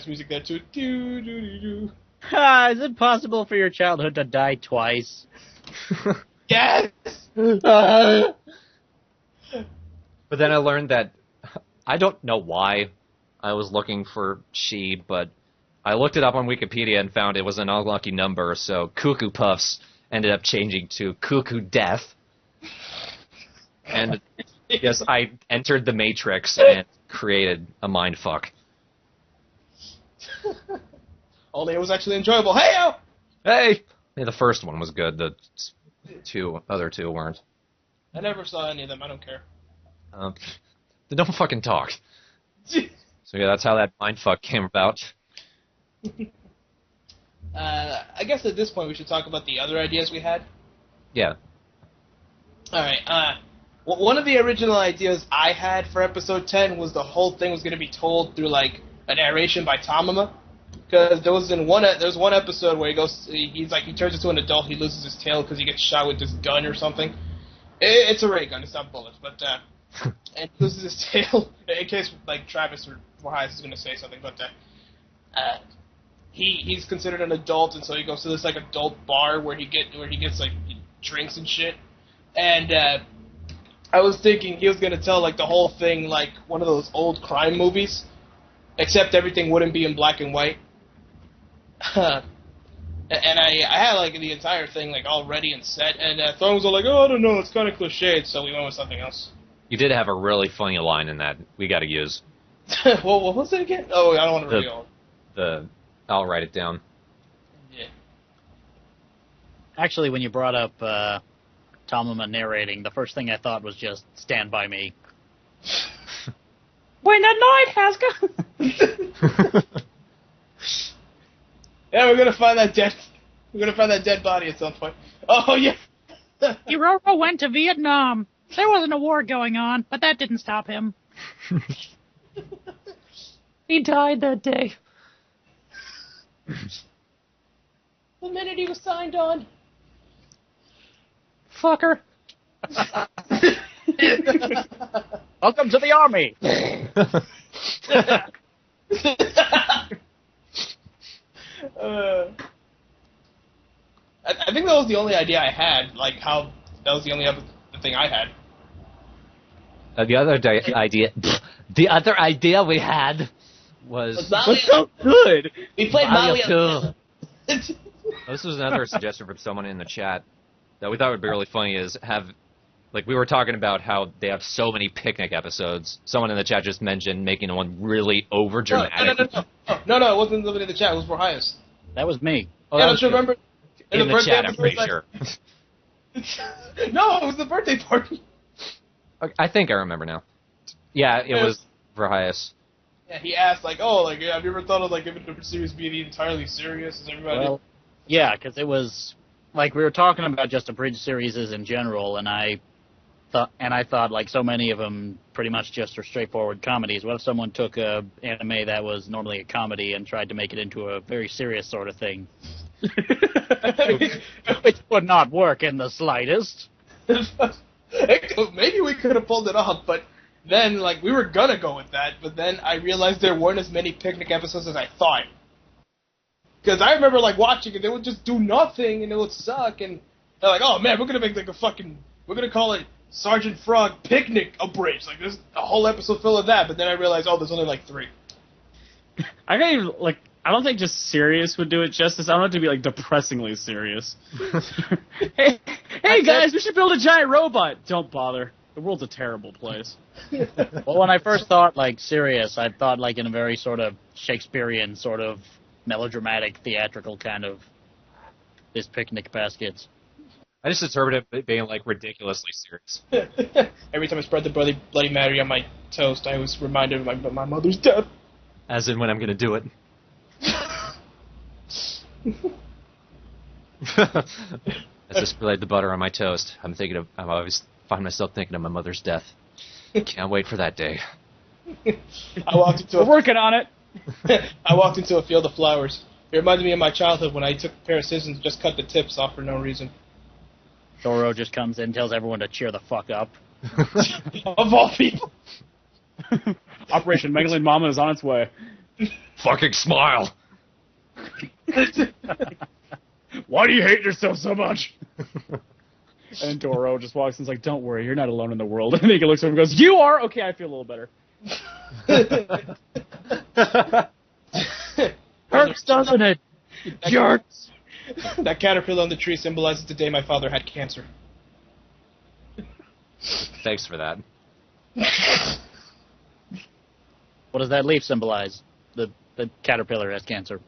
music there, too. Do, do, do, do. Is it possible for your childhood to die twice? Yes! But then I learned that, I don't know why I was looking for she, but I looked it up on Wikipedia and found it was an unlucky number, so Cuckoo Puffs ended up changing to Cuckoo Death. And yes, I entered the Matrix and created a mindfuck. Only it was actually enjoyable. Hey-o! Hey! Yeah, the first one was good, the other two weren't. I never saw any of them, I don't care. They don't fucking talk. So yeah, that's how that mindfuck came about. I guess at this point we should talk about the other ideas we had. Yeah. Alright, one of the original ideas I had for episode 10 was the whole thing was going to be told through, like, a narration by Tamama. Because there was one episode where he turns into an adult, he loses his tail because he gets shot with this gun or something. It's a ray gun, it's not bullets, but, and he loses his tail, in case, like, Travis or Wahais is going to say something, but, he's considered an adult, and so he goes to this, like, adult bar where he gets, like, drinks and shit, and, I was thinking he was going to tell, like, the whole thing like one of those old crime movies, except everything wouldn't be in black and white. And I had, like, the entire thing, like, all ready and set, and Thorne was all like, oh, I don't know, it's kind of cliched, so we went with something else. You did have a really funny line in that we got to use. Well, what was it again? Oh, I don't want to reveal it. I'll write it down. Yeah. Actually, when you brought up Tamama narrating, the first thing I thought was just Stand By Me. When the night has come. Yeah, we're gonna find that dead body at some point. Oh yeah. Iroro went to Vietnam. There wasn't a war going on, but that didn't stop him. He died that day. The minute he was signed on. Fucker. Welcome to the army. I think that was the only idea I had. Like how that was the only other thing I had. The other idea we had was What's so good? We played Mario Mario. This was another suggestion from someone in the chat that we thought would be really funny is like we were talking about how they have so many picnic episodes. Someone in the chat just mentioned making one really over dramatic. No, it wasn't somebody in the chat. It was Borhias. That was me. Oh, Yeah, that don't was you good. remember? In the chat, I'm pretty like- sure. No, it was the birthday party. I think I remember now. Yeah, it was Verhias. Yeah, he asked like, "Oh, like, have you ever thought of like giving the series being entirely serious?" Is everybody? Well, yeah, because it was like we were talking about just abridged series in general, and I thought like so many of them pretty much just are straightforward comedies. What if someone took a anime that was normally a comedy and tried to make it into a very serious sort of thing? Which would not work in the slightest. Maybe we could have pulled it off, but then like we were gonna go with that, but then I realized there weren't as many picnic episodes as I thought. Because I remember like watching it, they would just do nothing and it would suck, and they're like, "Oh man, we're gonna make like we're gonna call it Sergeant Frog Picnic Abridged. Like there's a whole episode full of that." But then I realized, oh, there's only like 3. I can't even, like, I don't think just serious would do it justice. I want it to be, like, depressingly serious. hey guys, we should build a giant robot. Don't bother. The world's a terrible place. Well, when I first thought, like, serious, I thought, like, in a very sort of Shakespearean, sort of melodramatic, theatrical kind of this picnic baskets. I just interpreted it being like ridiculously serious. Every time I spread the Bloody Mary on my toast, I was reminded of my mother's death. As in when I'm gonna do it. As I spread the butter on my toast, I always find myself thinking of my mother's death. Can't wait for that day. We're working on it. I walked into a field of flowers. It reminded me of my childhood when I took a pair of scissors and just cut the tips off for no reason. Doro just comes in and tells everyone to cheer the fuck up. Of all people. Operation Megalyn Mama is on its way. Fucking smile! Why do you hate yourself so much? And Doro just walks in and is like, don't worry, you're not alone in the world. And he looks over and goes, you are? Okay, I feel a little better. Hurts, doesn't it? Jerks! That caterpillar on the tree symbolizes the day my father had cancer. Thanks for that. What does that leaf symbolize? The caterpillar has cancer.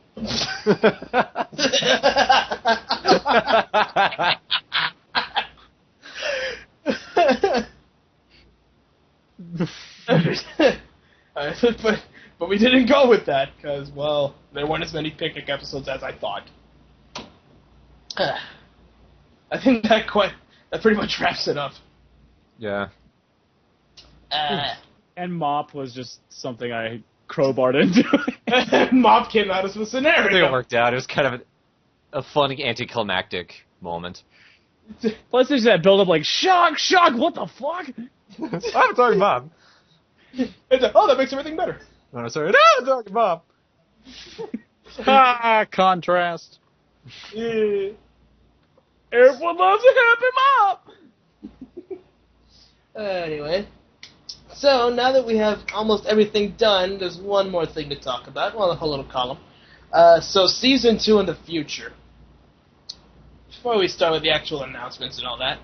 But we didn't go with that, because, well, there weren't as many picnic episodes as I thought. I think that pretty much wraps it up. Yeah. And Mop was just something I crowbarred into. Mop came out as a I scenario. think it worked out. It was kind of a funny anticlimactic moment. Plus there's that build-up like, shock, what the fuck? I'm talking Bob. It's like, oh, that makes everything better. No, I'm sorry. No, I'm talking Bob. Contrast. Yeah. Everyone loves a happy Mop! Anyway. So, now that we have almost everything done, there's one more thing to talk about. Well, a whole little column. So, Season 2 in the future. Before we start with the actual announcements and all that,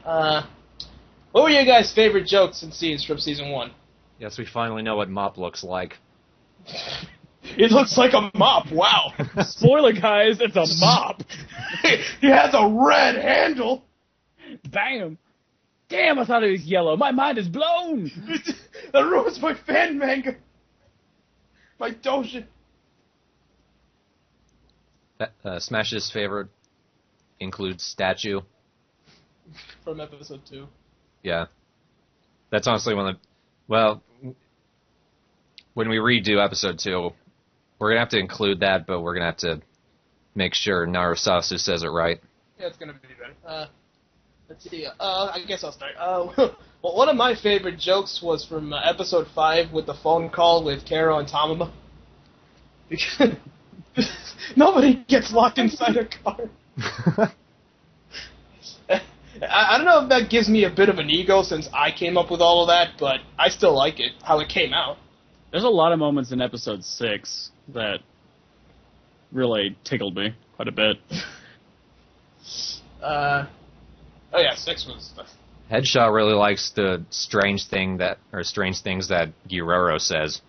what were your guys' favorite jokes and scenes from Season 1? Yes, we finally know what Mop looks like. It looks like a mop, wow. Spoiler, guys, it's a mop. He has a red handle. Bam. Damn, I thought it was yellow. My mind is blown. That ruins my fan manga. My doujin. Smash's favorite includes statue. From episode 2. Yeah. That's honestly one of the... Well, when we redo episode 2, we're going to have to include that, but we're going to have to make sure Narusasu says it right. Yeah, it's going to be better. Let's see. I guess I'll start. Well, one of my favorite jokes was from episode 5 with the phone call with Karo and Tamama. Because nobody gets locked inside a car. I don't know if that gives me a bit of an ego since I came up with all of that, but I still like it, how it came out. There's a lot of moments in episode 6 that really tickled me quite a bit. Oh yeah, 6 was... Headshot really likes the strange things that Guerrero says.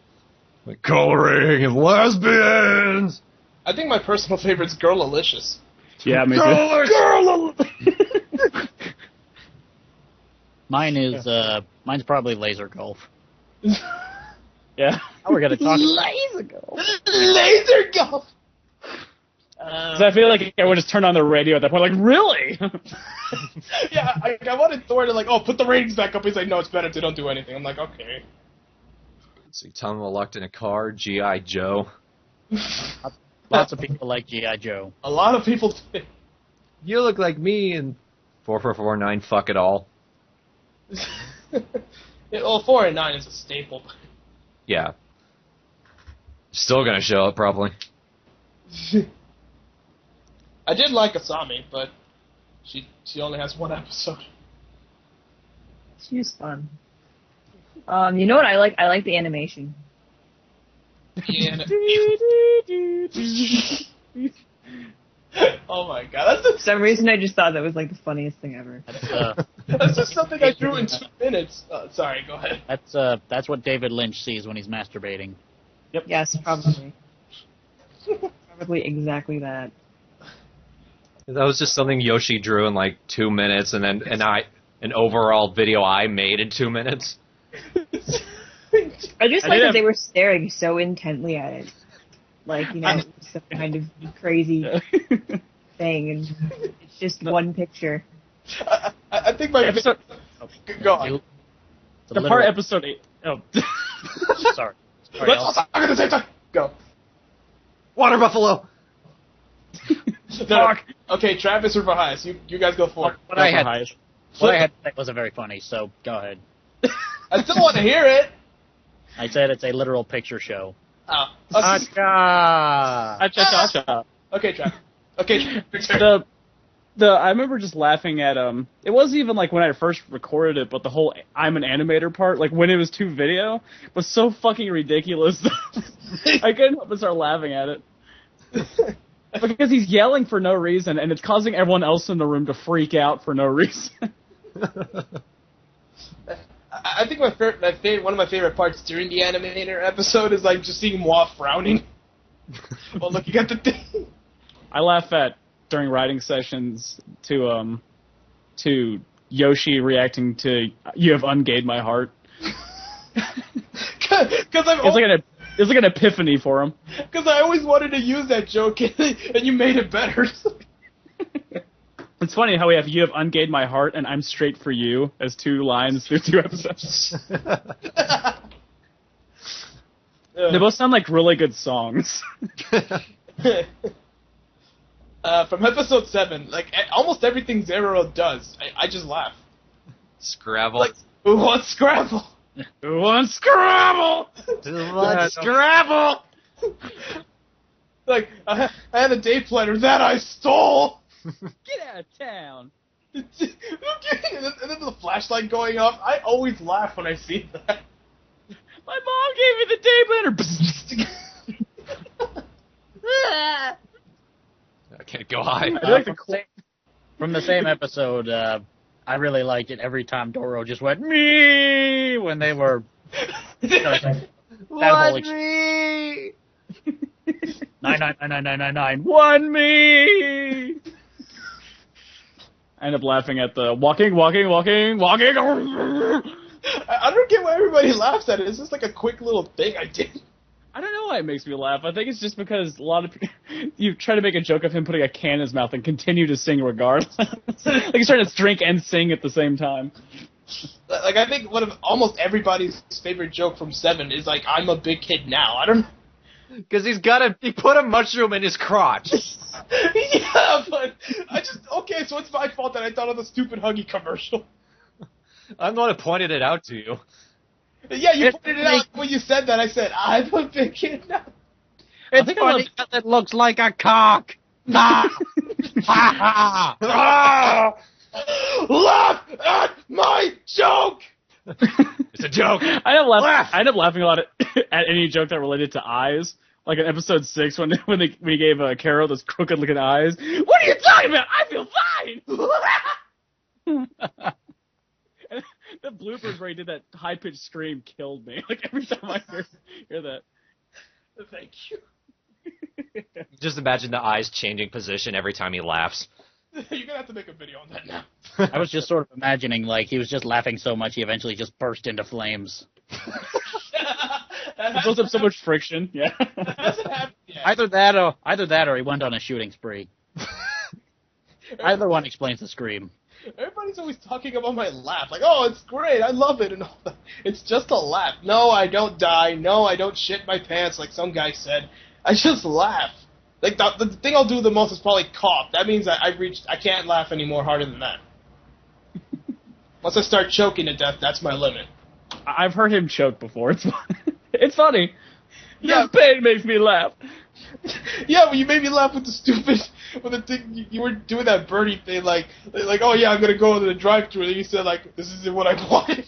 Like, coloring and lesbians! I think my personal favorite's Girl-alicious. Yeah, me too. Girl! Mine's probably laser golf. Yeah. Oh, we're gonna talk laser golf. Laser golf! So I feel like I would just turn on the radio at that point, like, really? Yeah, I wanted Thor to, like, oh, put the ratings back up. He's like, no, it's better to don't do anything. I'm like, okay. Let's see, Tom locked in a car, G.I. Joe. Lots of people like G.I. Joe. A lot of people did. You look like me, and 4449, fuck it all. Well, 4 and 9 is a staple. Yeah. Still gonna show up, probably. I did like Asami, but she only has one episode. She's fun. You know what I like? I like the animation. Oh my god, For some reason, I just thought that was like the funniest thing ever. that's just something I drew in 2 minutes. Sorry, go ahead. That's what David Lynch sees when he's masturbating. Yep. Yes, probably. Probably exactly that. That was just something Yoshi drew in like 2 minutes, and then an overall video I made in 2 minutes. I just like that they were staring so intently at it. Like, you know, some kind of crazy thing, and it's just one picture. I think my Episode- Go on. It's a The literal- part episode 8. Oh. Sorry. Let's all talk at the same time. Go. Water buffalo. No. Okay, Travis or Bahas, you guys go for it. What I had Highest. to say wasn't very funny, so go ahead. I still want to hear it. I said it's a literal picture show. Oh. Acha! Okay, Travis. Okay, I remember just laughing at it wasn't even like when I first recorded it, but the whole I'm an animator part, like when it was to video, was so fucking ridiculous. I couldn't help but start laughing at it. Because he's yelling for no reason, and it's causing everyone else in the room to freak out for no reason. I think one of my favorite parts during the animator episode is like just seeing Moi frowning while looking at the thing. I laugh at during writing sessions to Yoshi reacting to "You have ungayed my heart." Because It's like an epiphany for him. Because I always wanted to use that joke, and you made it better. It's funny how we have "You have ungayed my heart" and "I'm straight for you" as 2 lines through 2 episodes. They both sound like really good songs. From episode 7, like almost everything Zero does, I just laugh. Scrabble. Like, who wants Scrabble? Who wants Scrabble? Who wants Scrabble? Like, I had a day planner that I stole. Get out of town. and then the flashlight going off. I always laugh when I see that. My mom gave me the day planner. Okay, go high. I like the From the same episode, I really liked it every time Doro just went me when they were. What me? 9999999. One me. I end up laughing at the walking. I don't get why everybody laughs at it. It's just like a quick little thing I did. I don't know why it makes me laugh. I think it's just because a lot of you try to make a joke of him putting a can in his mouth and continue to sing regardless. Like he's trying to drink and sing at the same time. Like, I think one of almost everybody's favorite joke from 7 is like, I'm a big kid now. I don't. Because he put a mushroom in his crotch. Yeah, but okay, so it's my fault that I thought of the stupid Huggy commercial. I'm the one who pointed it out to you. Yeah, you pointed it out when you said that. I said, I'm a big kid now. It's funny because it looks like a cock. Laugh at my joke! It's a joke. I end up laughing a lot at any joke that related to eyes. Like in episode 6 when we gave Carol those crooked looking eyes. What are you talking about? I feel fine. The bloopers where he did that high pitched scream killed me. Like every time I hear that. Thank you. Just imagine the eyes changing position every time he laughs. You're gonna have to make a video on that now. I was just sort of imagining like he was just laughing so much he eventually just burst into flames. It builds up so much friction. Yeah. That hasn't happened yet. Either that or he went on a shooting spree. Either one explains the scream. Everybody's always talking about my laugh. Like, oh, it's great, I love it, and all that. It's just a laugh. No, I don't die. No, I don't shit my pants like some guy said. I just laugh. Like, the thing I'll do the most is probably cough. That means I can't laugh any more harder than that. Once I start choking to death, that's my limit. I've heard him choke before. It's funny. Yeah. The pain makes me laugh. Yeah, well, you made me laugh with the thing, you were doing that birdie thing, like, oh yeah, I'm gonna go to the drive-thru, and then you said, like, this isn't what I wanted.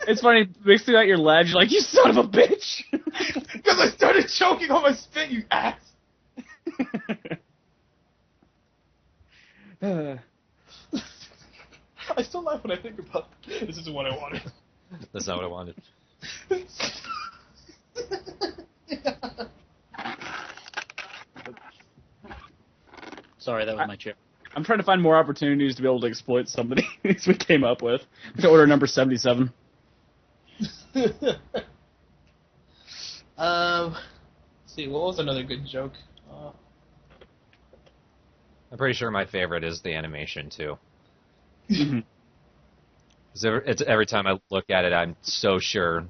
It's funny, makes me out your ledge, like, you son of a bitch! Because I started choking on my spit, you ass! I still laugh when I think about it. This isn't what I wanted. That's not what I wanted. Sorry, that was my chair. I'm trying to find more opportunities to be able to exploit some of these we came up with. Order number 77. Let's see, what was another good joke? I'm pretty sure my favorite is the animation too. Mhm. It's every time I look at it, I'm so sure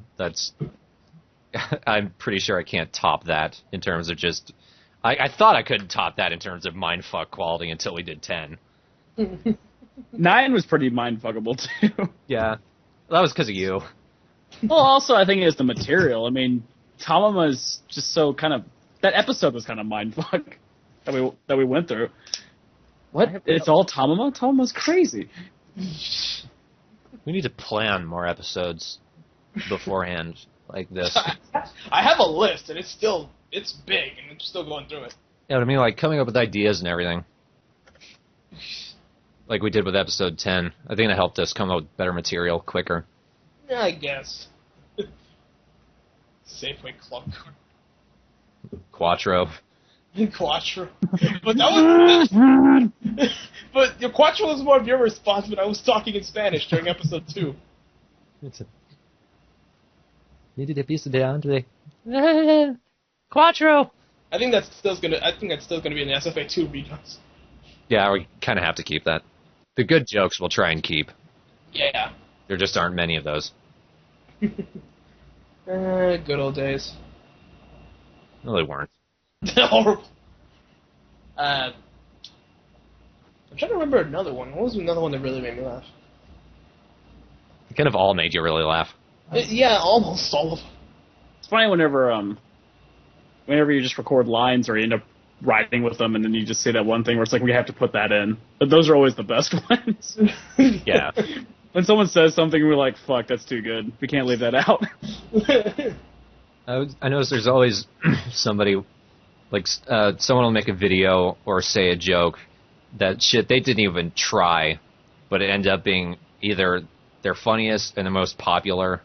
I'm pretty sure I can't top that in terms of just. I thought I couldn't top that in terms of mindfuck quality until we did 10. 9 was pretty mindfuckable too. Yeah, that was because of you. Well, also I think it's the material. I mean, Tamama's just so kind of that episode was kind of mindfuck that we went through. What? It's all Tamama? Tamama's crazy. We need to plan more episodes beforehand like this. I have a list, and it's big, and I'm still going through it. Yeah, but I mean, like, coming up with ideas and everything. Like we did with episode 10. I think that helped us come up with better material quicker. Yeah, I guess. Safeway Club. Quattro. Quattro. But that was... but the Quattro was more of your response when I was talking in Spanish during episode 2. Needed a piece de Andre. Quattro! I think that's still gonna be in the SFA2 redux. Yeah, we kind of have to keep that. The good jokes we'll try and keep. Yeah. There just aren't many of those. Good old days. No, they weren't. Horrible. I'm trying to remember another one. What was another one that really made me laugh? They kind of all made you really laugh. Yeah, almost all of them. It's funny whenever you just record lines or you end up writing with them and then you just say that one thing where it's like we have to put that in. But those are always the best ones. Yeah. When someone says something, we're like, fuck, that's too good. We can't leave that out. I notice there's always somebody, like, someone will make a video or say a joke that shit they didn't even try, but it ended up being either their funniest and the most popular,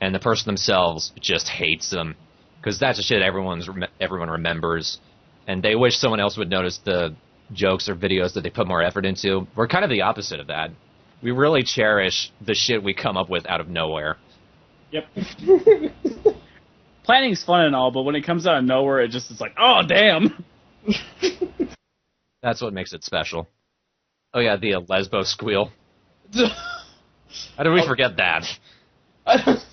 and the person themselves just hates them. Because that's the shit everyone remembers, and they wish someone else would notice the jokes or videos that they put more effort into. We're kind of the opposite of that. We really cherish the shit we come up with out of nowhere. Yep. Planning's fun and all, but when it comes out of nowhere, it's like, oh, damn. That's what makes it special. Oh yeah, the lesbo squeal. How did we forget that? Because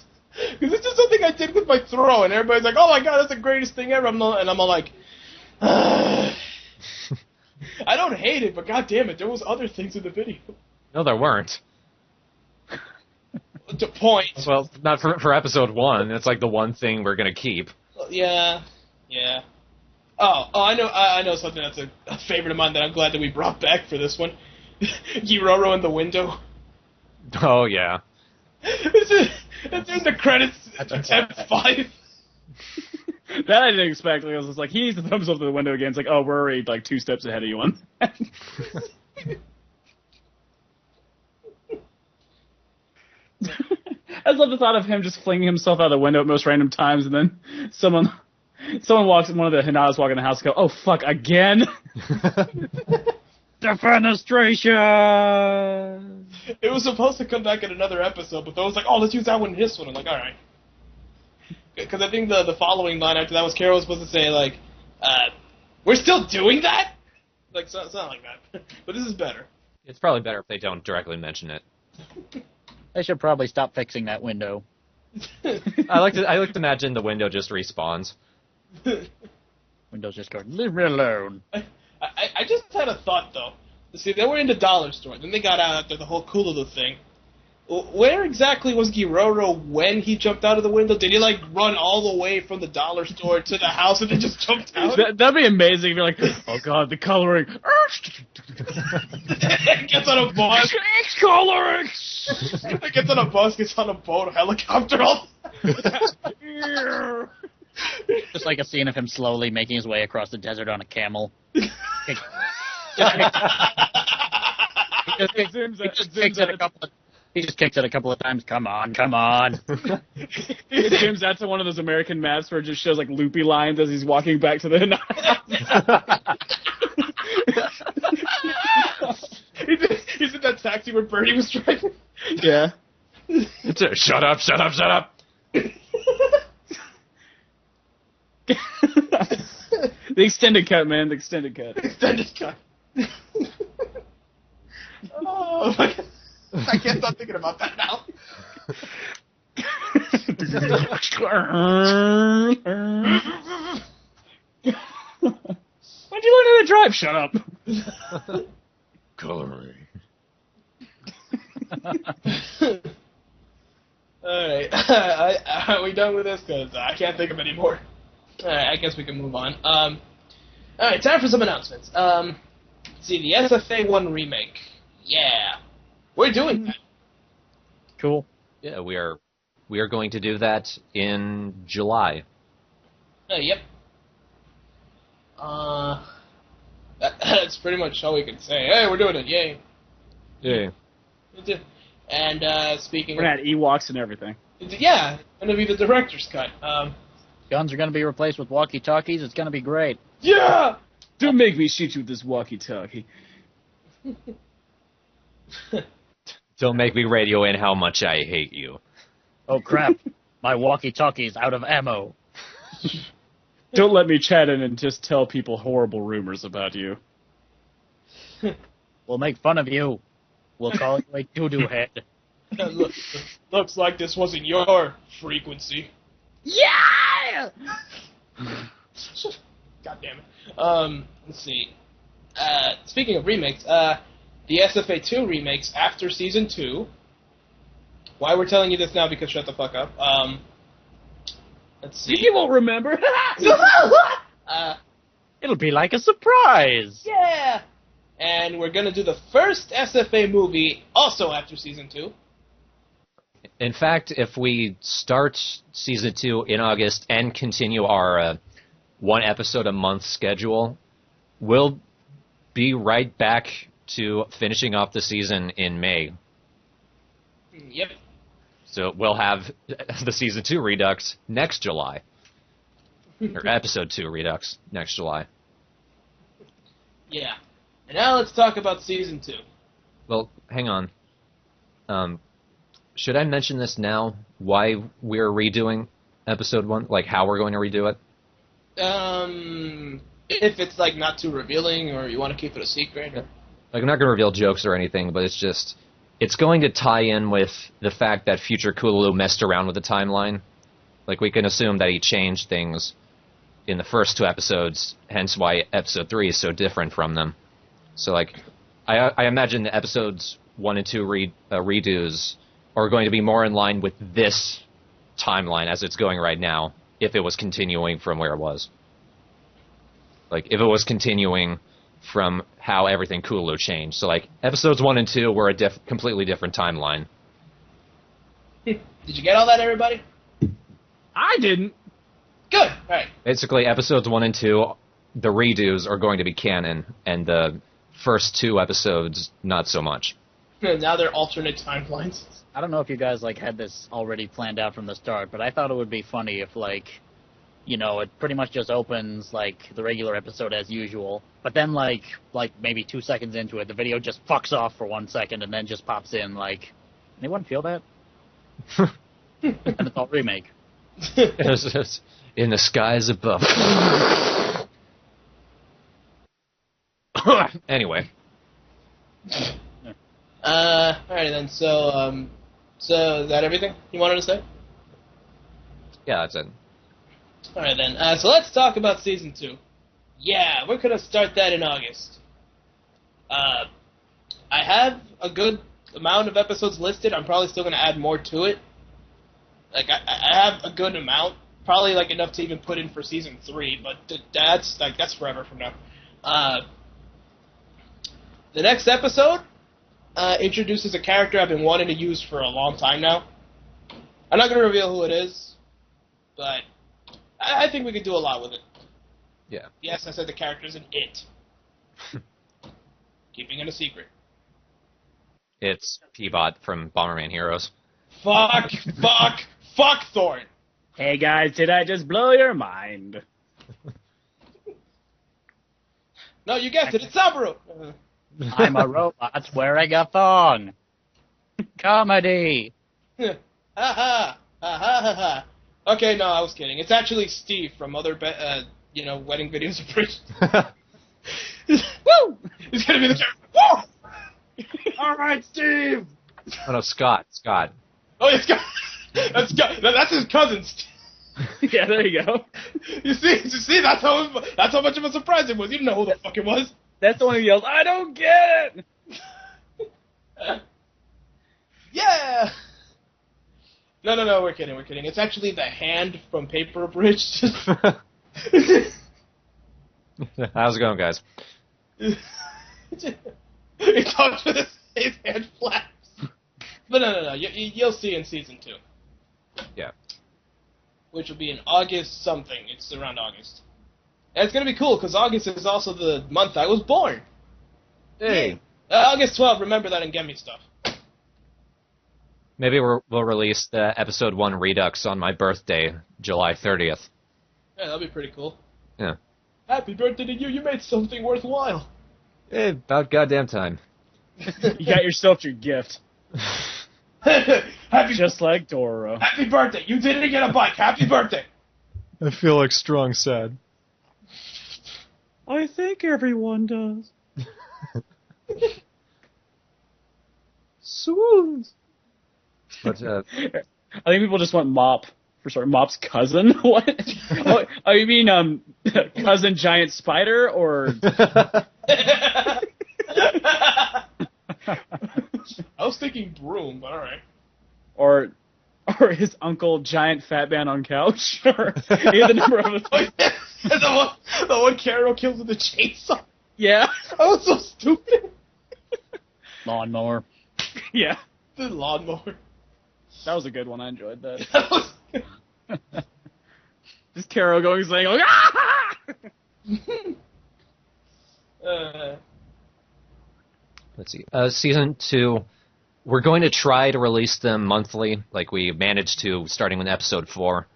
it's just something I did with my throw, and everybody's like, oh my god, that's the greatest thing ever. And I'm all like, I don't hate it, but god damn it, there was other things in the video. No, there weren't. To point. Well, not for episode 1. It's like the one thing we're gonna keep. Yeah. Oh, I know something that's a favorite of mine that I'm glad that we brought back for this one. Giroro in the window. Oh yeah. It's in the credits. F5. That I didn't expect. I was just like, he needs to thumbs up to the window again. It's like, oh, we're already like 2 steps ahead of you on that. I just love the thought of him just flinging himself out of the window at most random times, and then someone walks, one of the Hinadas walk in the house and go, oh, fuck, again? Defenestration! It was supposed to come back in another episode, but they was like, oh, let's use that one in this one. I'm like, alright. Because I think the following line after that was Carol was supposed to say, like, we're still doing that? Like, it's not like that. But this is better. It's probably better if they don't directly mention it. They should probably stop fixing that window. I like to imagine the window just respawns. Windows just going, leave me alone. I just had a thought, though. See, they were in the dollar store. Then they got out after the whole Kululu thing. Where exactly was Giroro when he jumped out of the window? Did he, like, run all the way from the dollar store to the house and then just jumped out? That'd be amazing if you're like, oh god, the coloring. Gets on a bus. It's coloring! Gets on a bus, gets on a boat, a helicopter, all... Just like a scene of him slowly making his way across the desert on a camel. He just kicks it a couple of times. Come on, come on. It zooms out to one of those American maps where it just shows like loopy lines as he's walking back to the He's in that taxi where Bernie was driving. Yeah. Shut up, shut up, shut up. The extended cut, man. The extended cut. Extended cut. Oh my God. I can't stop thinking about that now. When'd you learn how to drive? Shut up. Coloring. Alright. Are we done with this? Because I can't think of any more. Alright, I guess we can move on. Alright, time for some announcements. Let's see, the SFA1 remake. Yeah. We're doing that. Cool. Yeah, we are going to do that in July. Yep. That's pretty much all we can say. Hey, we're doing it. Yay. Yeah. And speaking We're gonna add Ewoks and everything. yeah, gonna be the director's cut. Guns are going to be replaced with walkie-talkies. It's going to be great. Yeah! Don't make me shoot you with this walkie-talkie. Don't make me radio in how much I hate you. Oh, crap. My walkie-talkie's out of ammo. Don't let me chat in and just tell people horrible rumors about you. We'll make fun of you. We'll call you a doo-doo head. Looks like this wasn't your frequency. Yeah! God damn it. Let's see. Speaking of remakes, the SFA2 remakes after Season 2. Why we're telling you this now, because shut the fuck up. Let's see. You won't remember. It'll be like a surprise. Yeah! And we're gonna do the first SFA movie also after Season 2. In fact, if we start Season 2 in August and continue our one episode a month schedule, we'll be right back to finishing off the season in May. Yep. So we'll have the Season 2 Redux next July. Or Episode 2 Redux next July. Yeah. And now let's talk about Season 2. Well, hang on. Should I mention this now? Why we're redoing Episode 1? Like, how we're going to redo it? If it's, like, not too revealing or you want to keep it a secret. Or... Like, I'm not going to reveal jokes or anything, but it's just... It's going to tie in with the fact that future Kulalu messed around with the timeline. Like, we can assume that he changed things in the first two episodes, hence why Episode 3 is so different from them. So, like, I imagine the Episodes 1 and 2 redos are going to be more in line with this timeline as it's going right now, if it was continuing from where it was. Like, if it was continuing from how everything Kulalu changed. So, like, Episodes 1 and 2 were a completely different timeline. Did you get all that, everybody? I didn't. Good. All right. Basically, Episodes 1 and 2, the redos are going to be canon, and the first two episodes, not so much. Now they're alternate timelines. I don't know if you guys like had this already planned out from the start, but I thought it would be funny if, like, you know, it pretty much just opens like the regular episode as usual, but then like maybe 2 seconds into it, the video just fucks off for 1 second and then just pops in. Like, anyone feel that? And it's all remake. It's just in the skies above. Anyway. Alright then, so is that everything you wanted to say? Yeah, that's it. Alright then, so let's talk about Season 2. Yeah, we're gonna start that in August. I have a good amount of episodes listed. I'm probably still gonna add more to it. Like, I have a good amount. Probably, like, enough to even put in for Season 3, but that's forever from now. The next episode introduces a character I've been wanting to use for a long time now. I'm not going to reveal who it is, but I think we could do a lot with it. Yeah. Yes, I said the character's an it. Keeping it a secret. It's Peabot from Bomberman Heroes. Fuck, Thorn. Hey guys, did I just blow your mind? No, you guessed it. It's Sabaru. I'm a robot wearing a thong. Comedy. Ha ha ha ha ha. Okay, no, I was kidding. It's actually Steve from other, wedding videos of Bridge. Woo! He's gonna be the woo! All right, Steve. Oh no, Scott. Oh, yeah, Scott. That's his cousin. Yeah, there you go. You see, that's how much of a surprise it was. You didn't know who the fuck it was. That's the one who yells, "I don't get it." Yeah. No, we're kidding. It's actually the hand from Paper Bridge. How's it going, guys? He talks with his hand flaps. But no. You'll see in season 2. Yeah. Which will be in August something. It's around August. And it's going to be cool, because August is also the month I was born. Hey. August 12th, remember that and get me stuff. Maybe we'll release the episode 1 Redux on my birthday, July 30th. Yeah, that'll be pretty cool. Yeah. Happy birthday to you, you made something worthwhile. Hey, about goddamn time. You got yourself your gift. Just like Doro. Happy birthday, you didn't get a bike, happy birthday. I feel like strong sad. I think everyone does. Swoons. But, I think people just want Mop. Mop's cousin? What? Oh, you mean, cousin giant spider, or? I was thinking broom, but alright. Or his uncle giant fat man on couch? Or either number of the one Carol kills with the chainsaw. Yeah. That was so stupid. Lawnmower. Yeah. The lawnmower. That was a good one. I enjoyed that. That was... Just Carol saying, like, ah! let's see. Season 2, we're going to try to release them monthly, like we managed to starting with episode 4.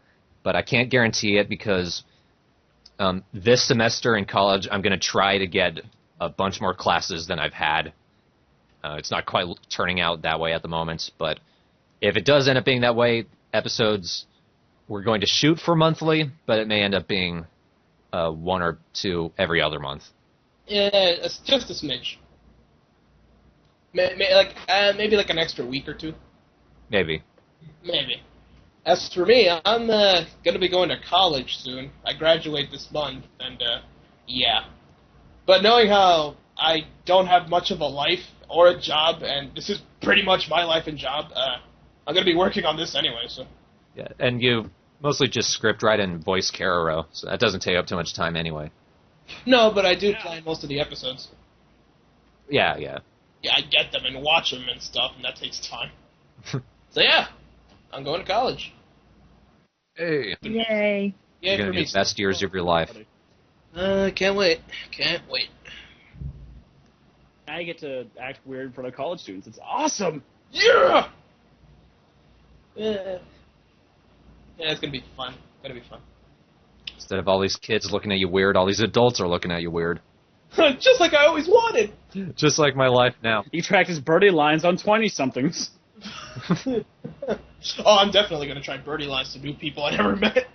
But I can't guarantee it because this semester in college, I'm going to try to get a bunch more classes than I've had. It's not quite turning out that way at the moment, but if it does end up being that way, episodes we're going to shoot for monthly, but it may end up being 1 or 2 every other month. Yeah, it's just a smidge. Maybe like an extra week or 2. Maybe. As for me, I'm going to be going to college soon. I graduate this month, and yeah. But knowing how I don't have much of a life or a job, and this is pretty much my life and job, I'm going to be working on this anyway, so. Yeah, and you mostly just script write and voice Kararo, so that doesn't take up too much time anyway. No, but I do plan most of the episodes. Yeah. Yeah, I get them and watch them and stuff, and that takes time. So yeah, I'm going to college. Hey. Yay. Yeah, You're going to be the best years of your life. Can't wait. I get to act weird in front of college students. It's awesome. Yeah! Yeah, it's going to be fun. Instead of all these kids looking at you weird, all these adults are looking at you weird. Just like I always wanted. Just like my life now. You practice birdie lines on 20-somethings. Oh, I'm definitely going to try birdie lines to new people I never met.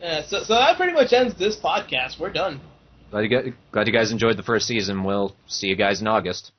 Yeah, so that pretty much ends this podcast. We're done. Glad you guys enjoyed the first season. We'll see you guys in August.